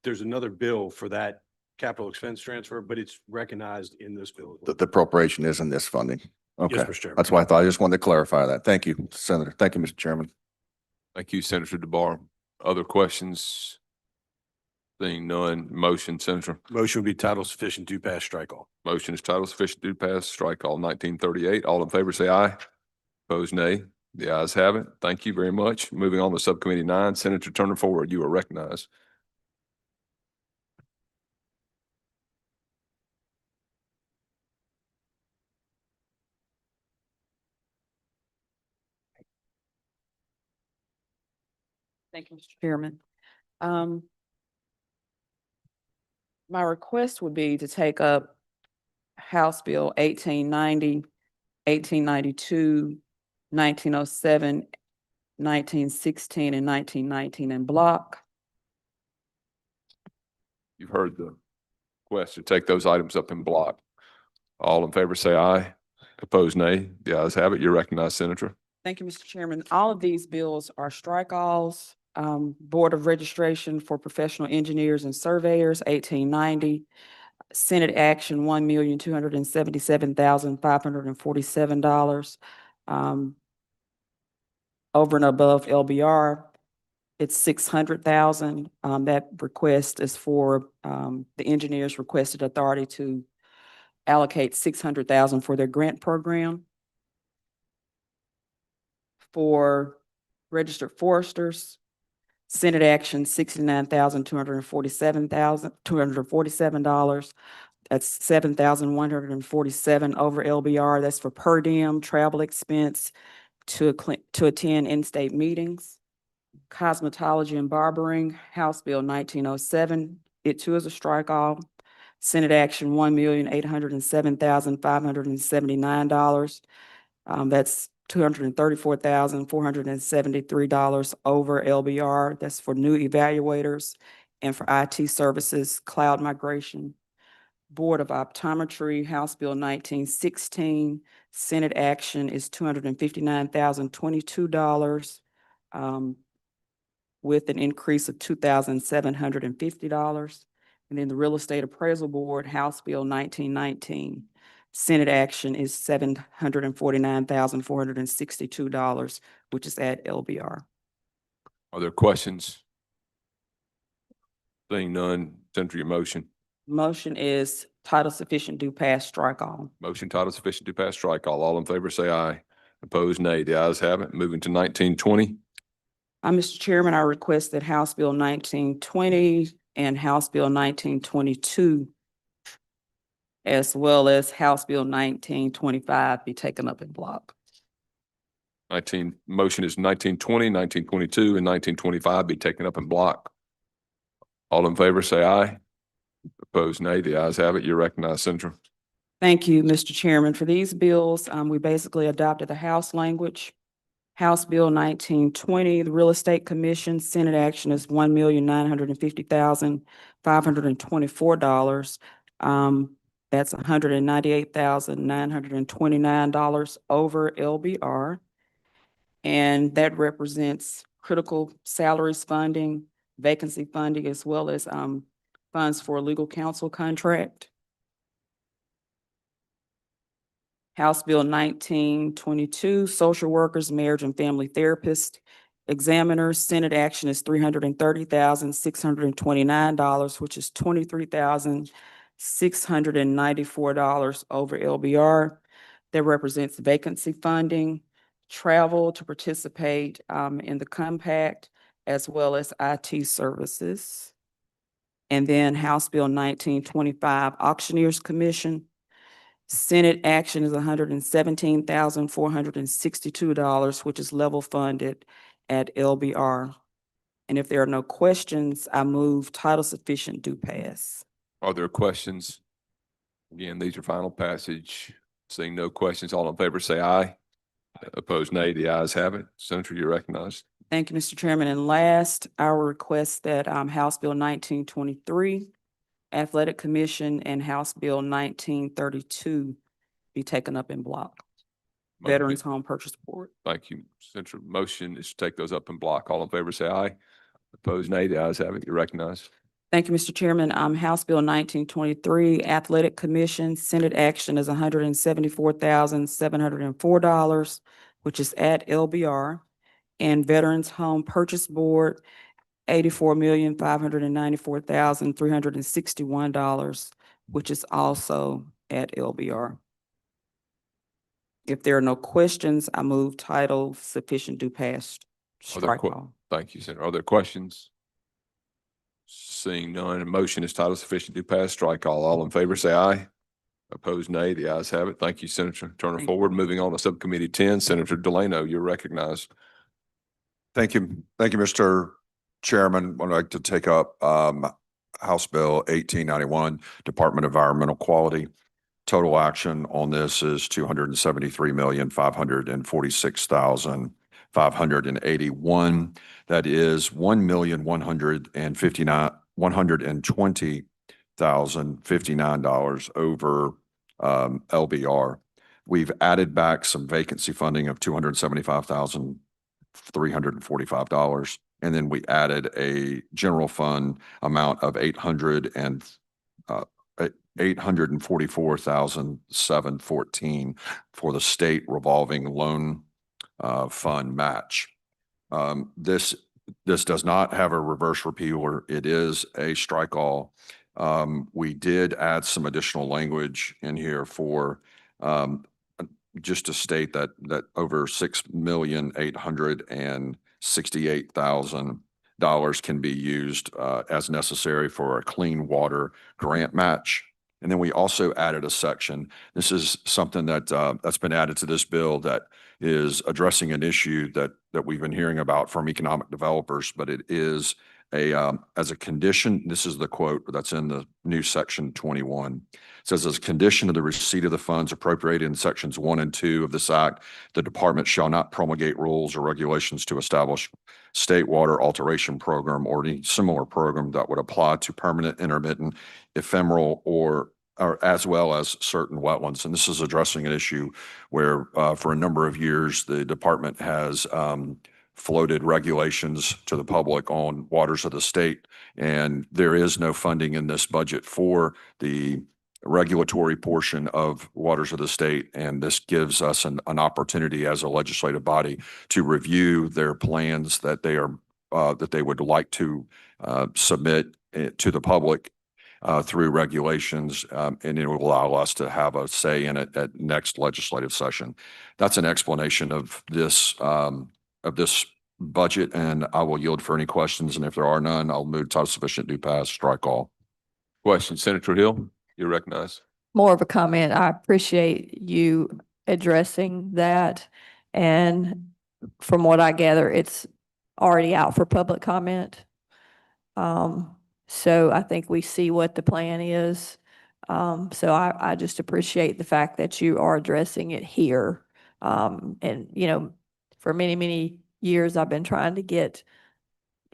there's another bill for that capital expense transfer, but it's recognized in this bill. The appropriation is in this funding. Okay, Yes, Mr. Chairman. that's why I thought, I just wanted to clarify that. Thank you, Senator. Thank you, Mr. Chairman. Thank you, Senator DeBar. Other questions? Seeing none, motion, Senator. Motion would be title sufficient to pass strike all. Motion is title sufficient to pass, strike all 1938. All in favor, say aye. Opposed, nay. The ayes have it. Thank you very much. Moving on to Subcommittee 9, Senator Turner Forward, you are recognized. Thank you, Mr. Chairman. My request would be to take up House Bill 1890, 1892, 1907, 1916, and 1919 in block. You've heard the request to take those items up in block. All in favor, say aye. Opposed, nay. The ayes have it. You're recognized, Senator. Thank you, Mr. Chairman. All of these bills are strike-alls. Board of Registration for Professional Engineers and Surveyors, 1890. Senate Action, $1,277,547. Over and above LBR, it's 600,000. That request is for the engineers requested authority to allocate 600,000 for their grant program. For registered foresters, Senate Action, $69,247. That's 7,147 over LBR. That's for per diem travel expense to attend in-state meetings. Cosmetology and barbering, House Bill 1907. It too is a strike all. Senate Action, $1,807,579. That's $234,473 over LBR. That's for new evaluators and for IT services, cloud migration. Board of Optometry, House Bill 1916. Senate Action is $259,022 with an increase of $2,750. And then the Real Estate Appraisal Board, House Bill 1919. Senate Action is $749,462, which is at LBR. Are there questions? Seeing none, Senator, your motion. Motion is title sufficient, do pass, strike all. Motion title sufficient to pass, strike all. All in favor, say aye. Opposed, nay. The ayes have it. Moving to 1920. Mr. Chairman, I request that House Bill 1920 and House Bill 1922, as well as House Bill 1925 be taken up in block. Motion is 1920, 1922, and 1925 be taken up in block. All in favor, say aye. Opposed, nay. The ayes have it. You're recognized, Senator. Thank you, Mr. Chairman. For these bills, we basically adopted the House language. House Bill 1920, the Real Estate Commission, Senate action is $1,950,524. That's $198,929 over LBR. And that represents critical salaries funding, vacancy funding, as well as funds for a legal counsel contract. House Bill 1922, social workers, marriage and family therapists, examiners, Senate action is $330,629, which is $23,694 over LBR. That represents vacancy funding, travel to participate in the compact, as well as IT services. And then House Bill 1925, Auctioneers Commission, Senate action is $117,462, which is level funded at LBR. And if there are no questions, I move title sufficient do pass. Are there questions? Again, these are final passage. Seeing no questions, all in favor say aye. Opposed, nay. The ayes have it. Senator, you're recognized. Thank you, Mr. Chairman. And last, I will request that House Bill 1923, Athletic Commission, and House Bill 1932 be taken up in block. Veterans Home Purchase Board. Thank you, Senator. Motion is to take those up in block. All in favor say aye. Opposed, nay. The ayes have it. You're recognized. Thank you, Mr. Chairman. House Bill 1923, Athletic Commission, Senate action is $174,704, which is at LBR. And Veterans Home Purchase Board, $84,594,361, which is also at LBR. If there are no questions, I move title sufficient do pass. Strike all. Thank you, Senator. Are there questions? Seeing none, a motion is title sufficient to pass, strike all. All in favor say aye. Opposed, nay. The ayes have it. Thank you, Senator. Turner forward. Moving on to Subcommittee 10, Senator Delano, you're recognized. Thank you. Thank you, Mr. Chairman. I'd like to take up House Bill 1891, Department of Environmental Quality. Total action on this is $273,546,581. That is $1,120,059 over LBR. We've added back some vacancy funding of $275,345. And then we added a general fund amount of $844,714 for the state revolving loan fund match. This does not have a reverse repealer. It is a strike all. We did add some additional language in here for just to state that over $6,868,000 can be used as necessary for a clean water grant match. And then we also added a section. This is something that that's been added to this bill that is addressing an issue that we've been hearing about from economic developers, but it is as a condition, this is the quote that's in the new section 21. It says, as a condition of the receipt of the funds appropriated in sections 1 and 2 of this act, the department shall not promulgate rules or regulations to establish state water alteration program or any similar program that would apply to permanent, intermittent, ephemeral, or as well as certain wetlands. And this is addressing an issue where for a number of years, the department has floated regulations to the public on waters of the state. And there is no funding in this budget for the regulatory portion of waters of the state. And this gives us an opportunity as a legislative body to review their plans that they are that they would like to submit to the public through regulations, and it will allow us to have a say in it at next legislative session. That's an explanation of this budget, and I will yield for any questions. And if there are none, I'll move title sufficient do pass, strike all. Question, Senator Hill, you're recognized. More of a comment. I appreciate you addressing that. And from what I gather, it's already out for public comment. So I think we see what the plan is. So I just appreciate the fact that you are addressing it here. And, you know, for many, many years, I've been trying to get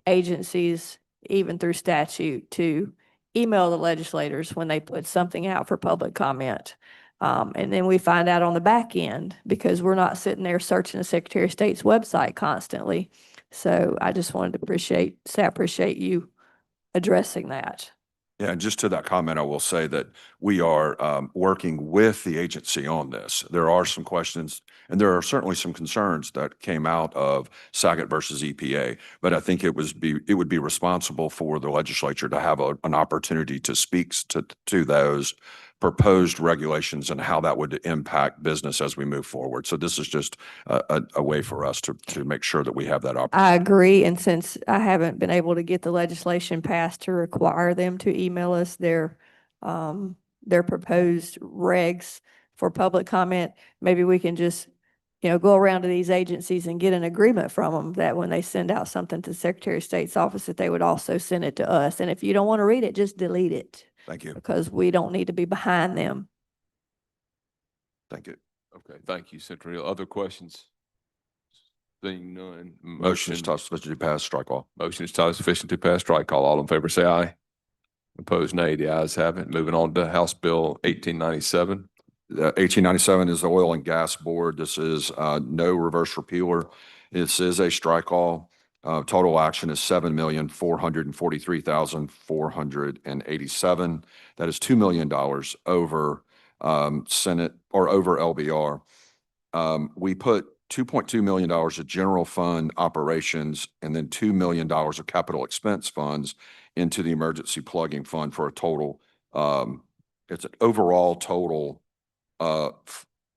agencies, even through statute, to email the legislators when they put something out for public comment. And then we find out on the back end because we're not sitting there searching the Secretary of State's website constantly. So I just wanted to say I appreciate you addressing that. Yeah, and just to that comment, I will say that we are working with the agency on this. There are some questions, and there are certainly some concerns that came out of Saget versus EPA. But I think it would be responsible for the legislature to have an opportunity to speak to those proposed regulations and how that would impact business as we move forward. So this is just a way for us to make sure that we have that opportunity. I agree, and since I haven't been able to get the legislation passed to require them to email us their proposed regs for public comment, maybe we can just, you know, go around to these agencies and get an agreement from them that when they send out something to the Secretary of State's office, that they would also send it to us. And if you don't want to read it, just delete it. Thank you. Because we don't need to be behind them. Thank you. Okay, thank you, Senator Hill. Other questions? Seeing none. Motion is toss sufficient to pass, strike all. Motion is totally sufficient to pass strike all. All in favor say aye. Opposed, nay. The ayes have it. Moving on to House Bill 1897. 1897 is the Oil and Gas Board. This is no reverse repealer. This is a strike all. Total action is $7,443,487. That is $2 million over Senate or over LBR. We put $2.2 million of general fund operations and then $2 million of capital expense funds into the emergency plugging fund for a total. It's an overall total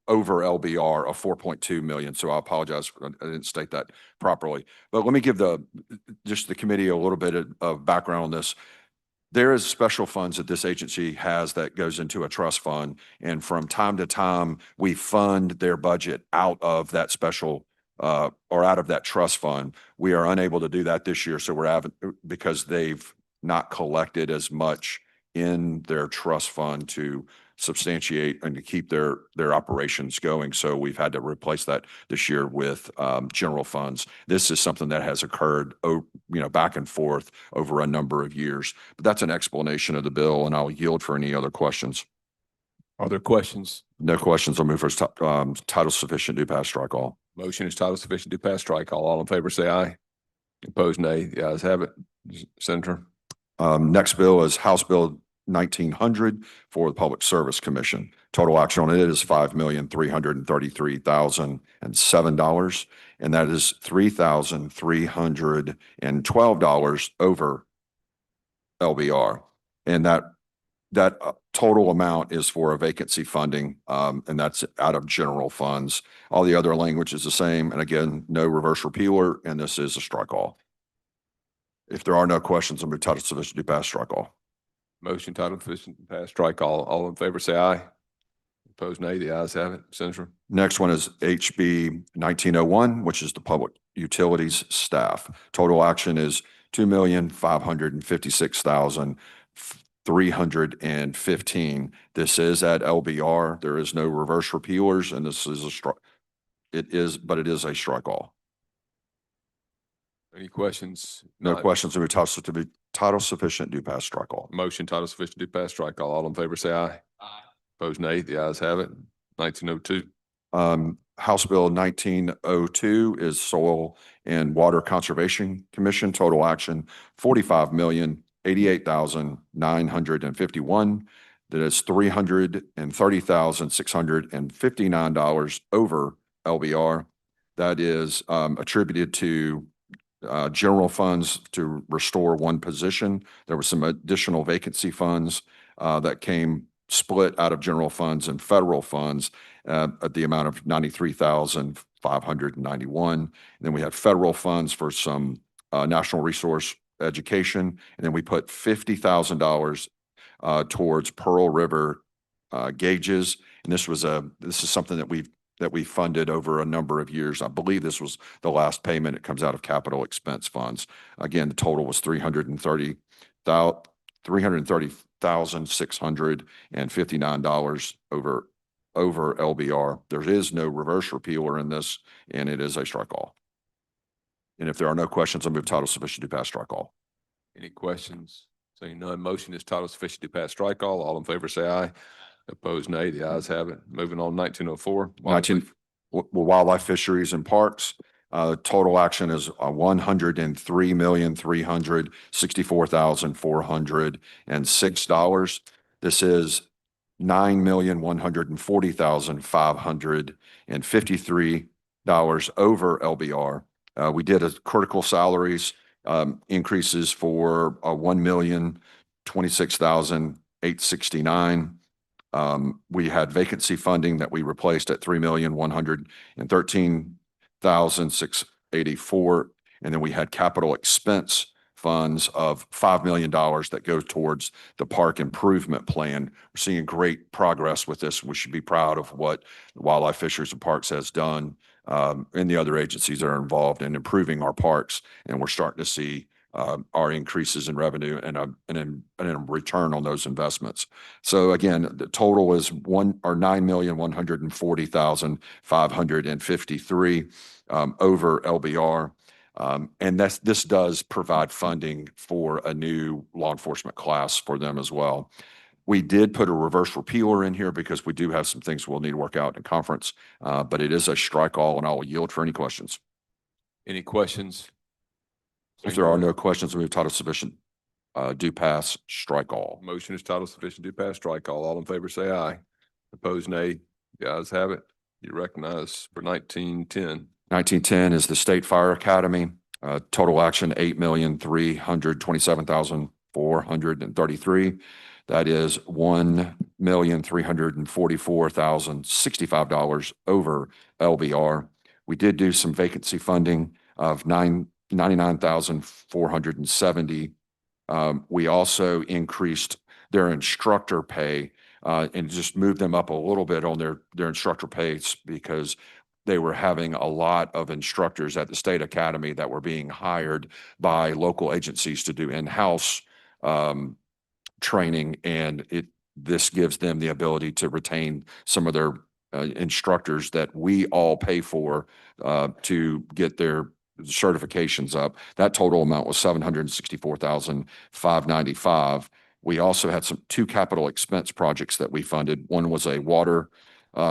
over LBR of 4.2 million. So I apologize, I didn't state that properly. But let me give just the committee a little bit of background on this. There is special funds that this agency has that goes into a trust fund. And from time to time, we fund their budget out of that special or out of that trust fund. We are unable to do that this year. So because they've not collected as much in their trust fund to substantiate and to keep their operations going. So we've had to replace that this year with general funds. This is something that has occurred, back and forth over a number of years. But that's an explanation of the bill, and I'll yield for any other questions. Are there questions? No questions. I'll move for title sufficient to pass, strike all. Motion is title sufficient to pass strike all. All in favor say aye. Opposed, nay. The ayes have it. Senator. Next bill is House Bill 1900 for the Public Service Commission. Total action on it is $5,333,007, and that is $3,312 over LBR. And that total amount is for a vacancy funding, and that's out of general funds. All the other language is the same, and again, no reverse repealer, and this is a strike all. If there are no questions, I'm going to title sufficient to pass, strike all. Motion title sufficient to pass strike all. All in favor say aye. Opposed, nay. The ayes have it. Senator. Next one is HB 1901, which is the Public Utilities Staff. Total action is $2,556,315. This is at LBR. There is no reverse repealers, and this is it is a strike all. Any questions? No questions. We title sufficient to pass, strike all. Motion title sufficient to pass strike all. All in favor say aye. Aye. Opposed, nay. The ayes have it. 1902. House Bill 1902 is Soil and Water Conservation Commission. Total action $45,088,951. That is $330,659 over LBR. That is attributed to general funds to restore one position. There were some additional vacancy funds that came split out of general funds and federal funds at the amount of $93,591. And then we had federal funds for some national resource education. And then we put $50,000 towards Pearl River gauges. And this is something that we funded over a number of years. I believe this was the last payment. It comes out of capital expense funds. Again, the total was $330,000 $330,659 over LBR. There is no reverse repealer in this, and it is a strike all. And if there are no questions, I'll move title sufficient to pass strike all. Any questions? Seeing none, motion is title sufficient to pass strike all. All in favor, say aye. Opposed, nay. The ayes have it. Moving on, 1904. 19, wildlife fisheries and parks. Total action is $103,364,406. This is $9,140,553 over LBR. We did a critical salaries increases for $1,026,869. We had vacancy funding that we replaced at $3,113,684. And then we had capital expense funds of $5 million that go towards the park improvement plan. We're seeing great progress with this. We should be proud of what Wildlife Fisheries and Parks has done, and the other agencies that are involved in improving our parks. And we're starting to see our increases in revenue and a return on those investments. So again, the total is $9,140,553 over LBR. And this does provide funding for a new law enforcement class for them as well. We did put a reverse repealer in here because we do have some things we'll need to work out in conference, but it is a strike all, and I will yield for any questions. Any questions? If there are no questions, we move title sufficient, do pass, strike all. Motion is title sufficient to pass strike all. All in favor, say aye. Opposed, nay. The ayes have it. You recognize for 1910. 1910 is the State Fire Academy. Total action, $8,327,433. That is $1,344,065 over LBR. We did do some vacancy funding of $99,470. We also increased their instructor pay and just moved them up a little bit on their instructor pays because they were having a lot of instructors at the state academy that were being hired by local agencies to do in-house training, and this gives them the ability to retain some of their instructors that we all pay for to get their certifications up. That total amount was $764,595. We also had two capital expense projects that we funded. One was a water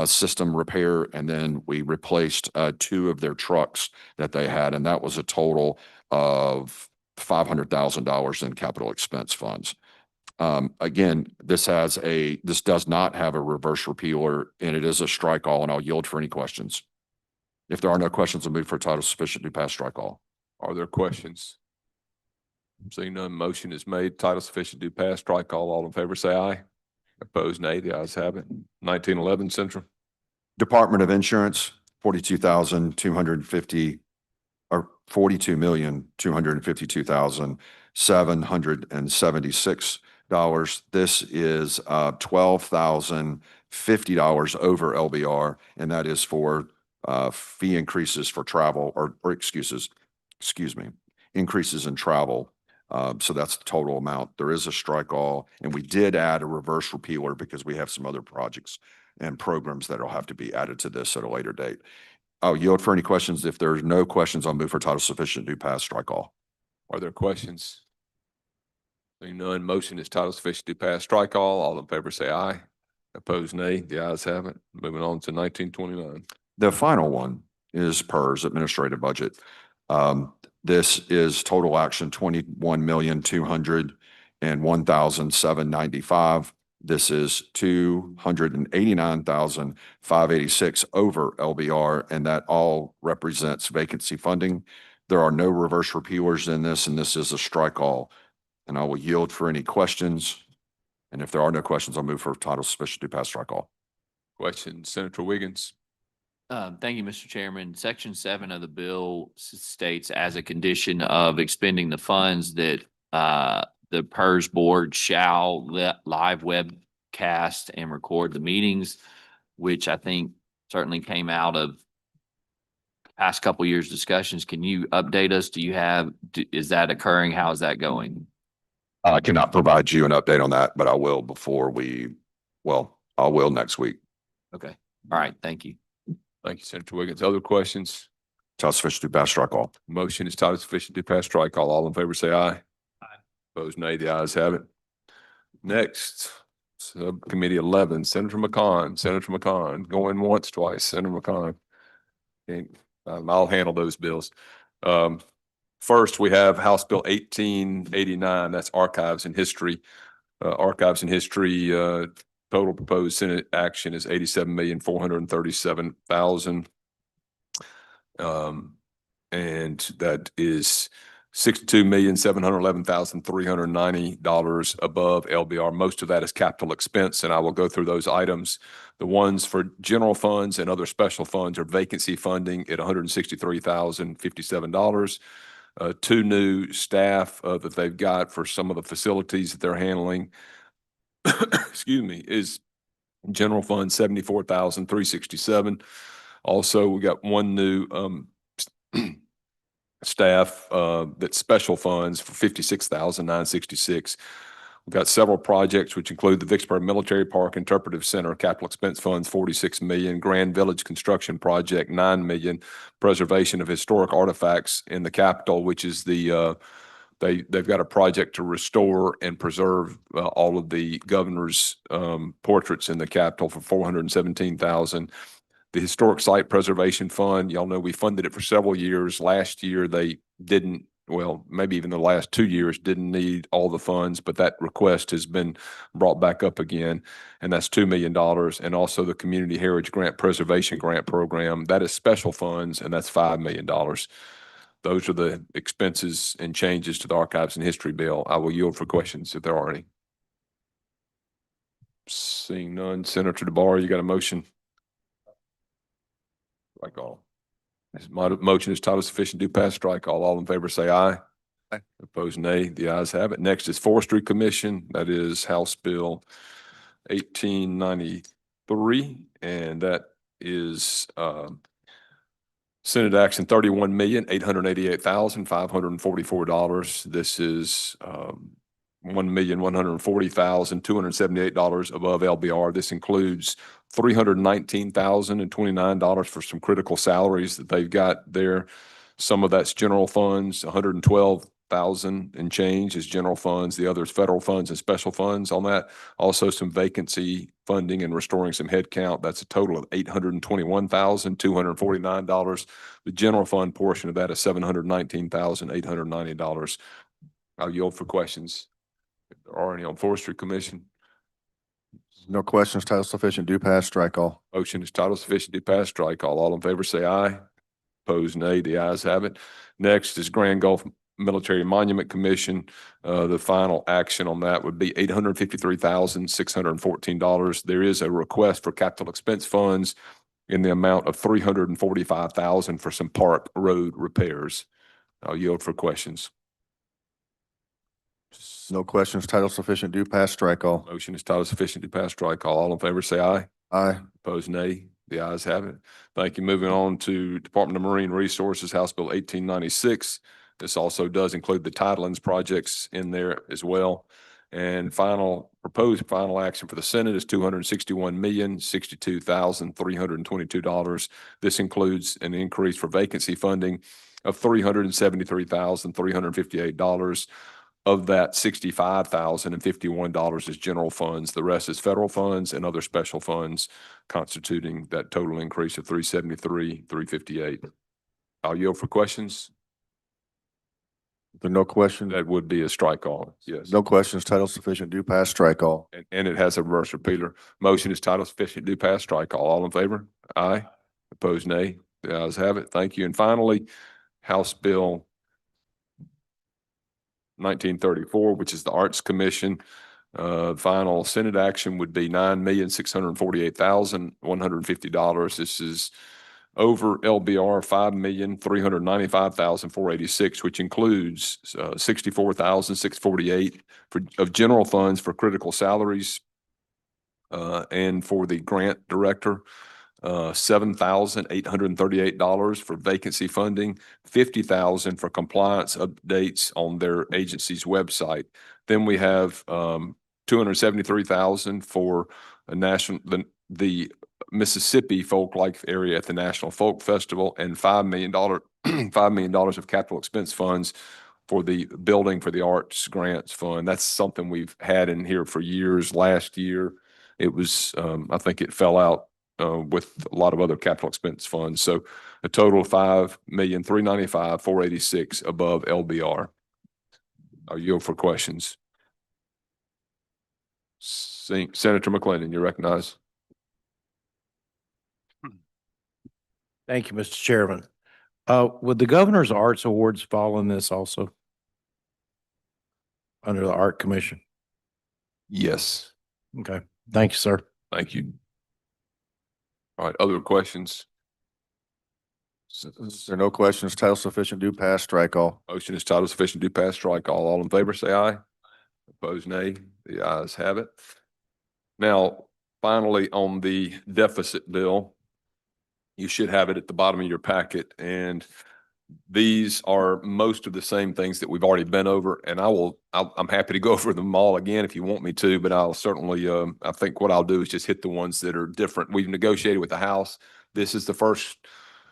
system repair, and then we replaced two of their trucks that they had, and that was a total of $500,000 in capital expense funds. Again, this does not have a reverse repealer, and it is a strike all, and I'll yield for any questions. If there are no questions, I'll move for title sufficient to pass strike all. Are there questions? Seeing none, motion is made. Title sufficient to pass strike all. All in favor, say aye. Opposed, nay. The ayes have it. 1911 Central. Department of Insurance, $42,252,776. This is $12,050 over LBR, and that is for fee increases for travel or excuse me, increases in travel. So that's the total amount. There is a strike all, and we did add a reverse repealer because we have some other projects and programs that will have to be added to this at a later date. I'll yield for any questions. If there's no questions, I'll move for title sufficient to pass strike all. Are there questions? Seeing none, motion is title sufficient to pass strike all. All in favor, say aye. Opposed, nay. The ayes have it. Moving on to 1929. The final one is PERS, administrative budget. This is total action $21,201,795. This is $289,586 over LBR, and that all represents vacancy funding. There are no reverse repealers in this, and this is a strike all. And I will yield for any questions. And if there are no questions, I'll move for title sufficient to pass strike all. Question, Senator Wiggins. Thank you, Mr. Chairman. Section 7 of the bill states as a condition of expending the funds that the PERS board shall live webcast and record the meetings, which I think certainly came out of past couple years' discussions. Can you update us? Is that occurring? How is that going? I cannot provide you an update on that, but I will I will next week. Okay. All right. Thank you. Thank you, Senator Wiggins. Other questions? Title sufficient to pass, strike all. Motion is title sufficient to pass strike all. All in favor say aye. Aye. Opposed, nay. The ayes have it. Next, Subcommittee 11, Senator McCon, going once, twice, Senator McCon. Okay, I'll handle those bills. First, we have House Bill 1889, that's Archives and History. Archives and History, total proposed Senate action is 87,437,000. And that is $62,711,390 above LBR. Most of that is capital expense, and I will go through those items. The ones for general funds and other special funds are vacancy funding at $163,057. Two new staff that they've got for some of the facilities that they're handling, excuse me, is general fund 74,367. Also, we got one new staff that's special funds for 56,966. We've got several projects which include the Vicksburg Military Park Interpretive Center capital expense funds 46 million, Grand Village Construction Project 9 million, preservation of historic artifacts in the Capitol, which is the they've got a project to restore and preserve all of the governor's portraits in the Capitol for 417,000. The Historic Site Preservation Fund, y'all know we funded it for several years. Last year, they didn't, well, maybe even the last 2 years didn't need all the funds, but that request has been brought back up again, and that's $2 million. And also the Community Heritage Grant Preservation Grant Program, that is special funds, and that's $5 million. Those are the expenses and changes to the Archives and History bill. I will yield for questions if there are any. Seeing none, Senator DeBar, you got a motion? Strike all. My motion is title sufficient to pass strike all. All in favor say aye. Aye. Opposed, nay. The ayes have it. Next is Forestry Commission. That is House Bill 1893, and that is Senate Action $31,888,544. This is $1,140,278 above LBR. This includes $319,029 for some critical salaries that they've got there. Some of that's general funds, $112,000 and change is general funds. The other is federal funds and special funds on that. Also some vacancy funding and restoring some headcount. That's a total of $821,249. The general fund portion of that is $719,890. I'll yield for questions. If there are any on Forestry Commission. No questions, title sufficient, do pass, strike all. Motion is title sufficient to pass, strike all. All in favor say aye. Opposed, nay. The ayes have it. Next is Grand Gulf Military Monument Commission. The final action on that would be $853,614. There is a request for capital expense funds in the amount of $345,000 for some park road repairs. I'll yield for questions. No questions, title sufficient, do pass, strike all. Motion is title sufficient to pass, strike all. All in favor say aye. Aye. Opposed, nay. The ayes have it. Thank you. Moving on to Department of Marine Resources, House Bill 1896. This also does include the Tidelands projects in there as well. And proposed final action for the Senate is $261,062,322. This includes an increase for vacancy funding of $373,358. Of that, $65,051 is general funds. The rest is federal funds and other special funds, constituting that total increase of $373,358. I'll yield for questions. If there are no questions, That would be a strike all. Yes. no questions, title sufficient, do pass, strike all. And it has a reverse repealer. Motion is title sufficient to pass, strike all. All in favor? Aye. Opposed, nay. The ayes have it. Thank you. And finally, House Bill 1934, which is the Arts Commission. Final Senate action would be $9,648,150. This is over LBR $5,395,486, which includes $64,648 of general funds for critical salaries and for the grant director. $7,838 for vacancy funding, $50,000 for compliance updates on their agency's website. Then we have $273,000 for a the Mississippi Folk Life area at the National Folk Festival, and $5 million, $5 million of capital expense funds for the Building for the Arts Grants Fund. That's something we've had in here for years. Last year, it was, I think it fell out with a lot of other capital expense funds. So a total of $5,395,486 above LBR. Are you for questions? Senator McClendon, you recognize. Thank you, Mr. Chairman. Would the Governor's Arts Awards fall in this also? Under the Art Commission? Yes. Okay, thank you, sir. Thank you. All right, other questions? Is there no questions? Title sufficient, do pass, strike all. Motion is title sufficient, do pass, strike all. All in favor, say aye. Opposed, nay. The ayes have it. Now, finally, on the deficit bill, you should have it at the bottom of your packet, and these are most of the same things that we've already been over, and I'm happy to go over them all again if you want me to, but I'll certainly, I think what I'll do is just hit the ones that are different. We've negotiated with the House. This is the first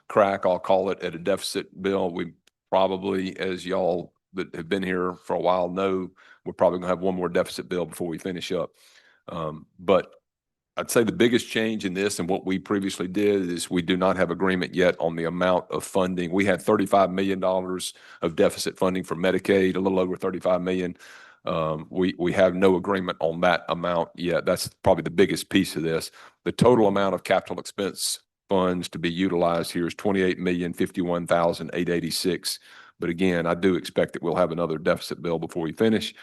crack, I'll call it, at a deficit bill. We probably, as y'all that have been here for a while know, we're probably gonna have one more deficit bill before we finish up. But I'd say the biggest change in this and what we previously did is we do not have agreement yet on the amount of funding. We had $35 million of deficit funding for Medicaid, a little over 35 million. We have no agreement on that amount yet. That's probably the biggest piece of this. The total amount of capital expense funds to be utilized here is $28,051,886. But again, I do expect that we'll have another deficit bill before we finish.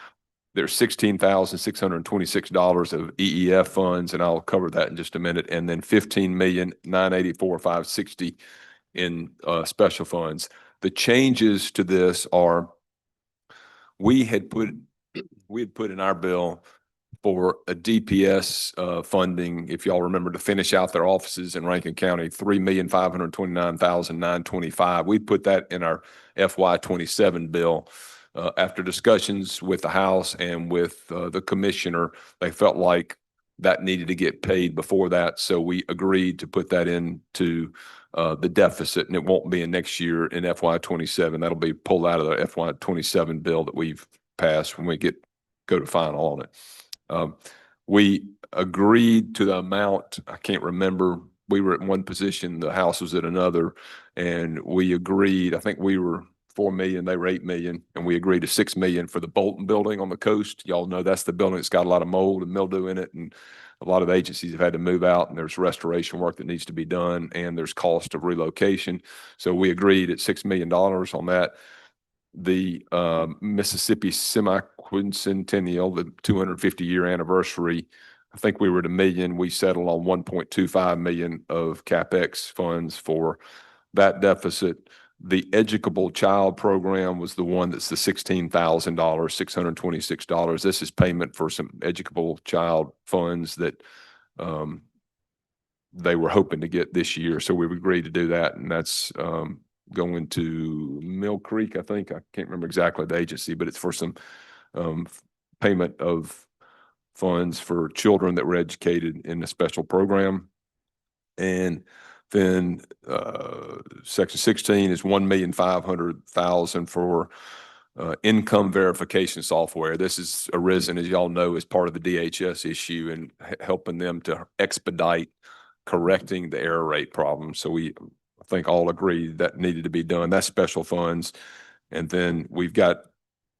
There's $16,626 of EEF funds, and I'll cover that in just a minute. And then $15,984,560 in special funds. The changes to this are we had put in our bill for a DPS funding, if y'all remember, to finish out their offices in Rankin County, $3,529,925. We put that in our FY27 bill. After discussions with the House and with the commissioner, they felt like that needed to get paid before that. So we agreed to put that into the deficit, and it won't be in next year in FY27. That'll be pulled out of the FY27 bill that we've passed when we go to final on it. We agreed to the amount, I can't remember, we were at one position, the House was at another, and we agreed, I think we were 4 million, they were 8 million, and we agreed to 6 million for the Bolton building on the coast. Y'all know that's the building that's got a lot of mold and mildew in it, and a lot of agencies have had to move out, and there's restoration work that needs to be done, and there's cost of relocation. So we agreed at $6 million on that. The Mississippi semi-quincentennial, the 250-year anniversary, I think we were at $1 million. We settled on 1.25 million of CapEx funds for that deficit. The Educable Child Program was the one that's the $16,000, $626. This is payment for some Educable Child funds that they were hoping to get this year. So we've agreed to do that, and that's going to Mill Creek, I think. I can't remember exactly the agency, but it's for some payment of funds for children that were educated in a special program. And then section 16 is 1,500,000 for income verification software. This has arisen, as y'all know, as part of the DHS issue and helping them to expedite correcting the error rate problem. So we, I think, all agreed that needed to be done. That's special funds. And then we've got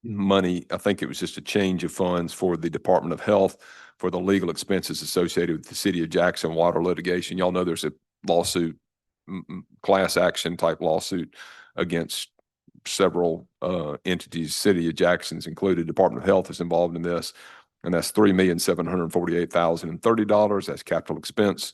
money, I think it was just a change of funds for the Department of Health for the legal expenses associated with the City of Jackson water litigation. Y'all know there's a lawsuit, class action type lawsuit against several entities. City of Jackson's included. Department of Health is involved in this, and that's $3,748,030. That's capital expense.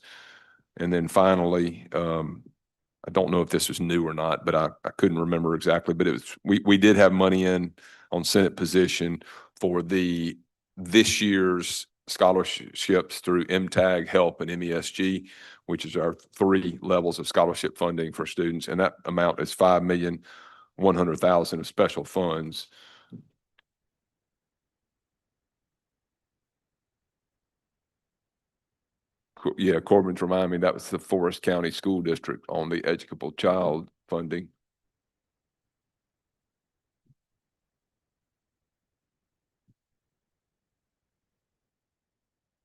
And then finally, I don't know if this was new or not, but I couldn't remember exactly, but it was, we did have money in on Senate position for this year's scholarships through MTAG, HELP, and MESG, which is our 3 levels of scholarship funding for students. And that amount is $5,100,000 of special funds. Yeah, Corbin's reminding me that was the Forest County School District on the educable child funding.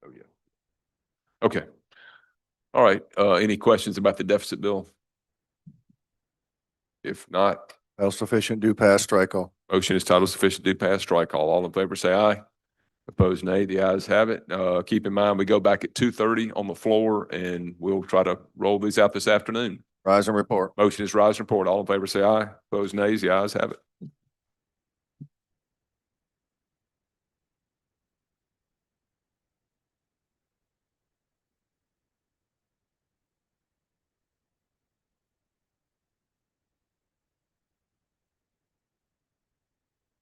Oh, yeah. Okay. All right. Any questions about the deficit bill? If not, Title sufficient, do pass, strike all. motion is title sufficient, do pass, strike all. All in favor, say aye. Opposed, nay. The ayes have it. Keep in mind, we go back at 2:30 on the floor and we'll try to roll these out this afternoon. Rise and report. Motion is rise and report. All in favor, say aye. Opposed, nays. The ayes have it.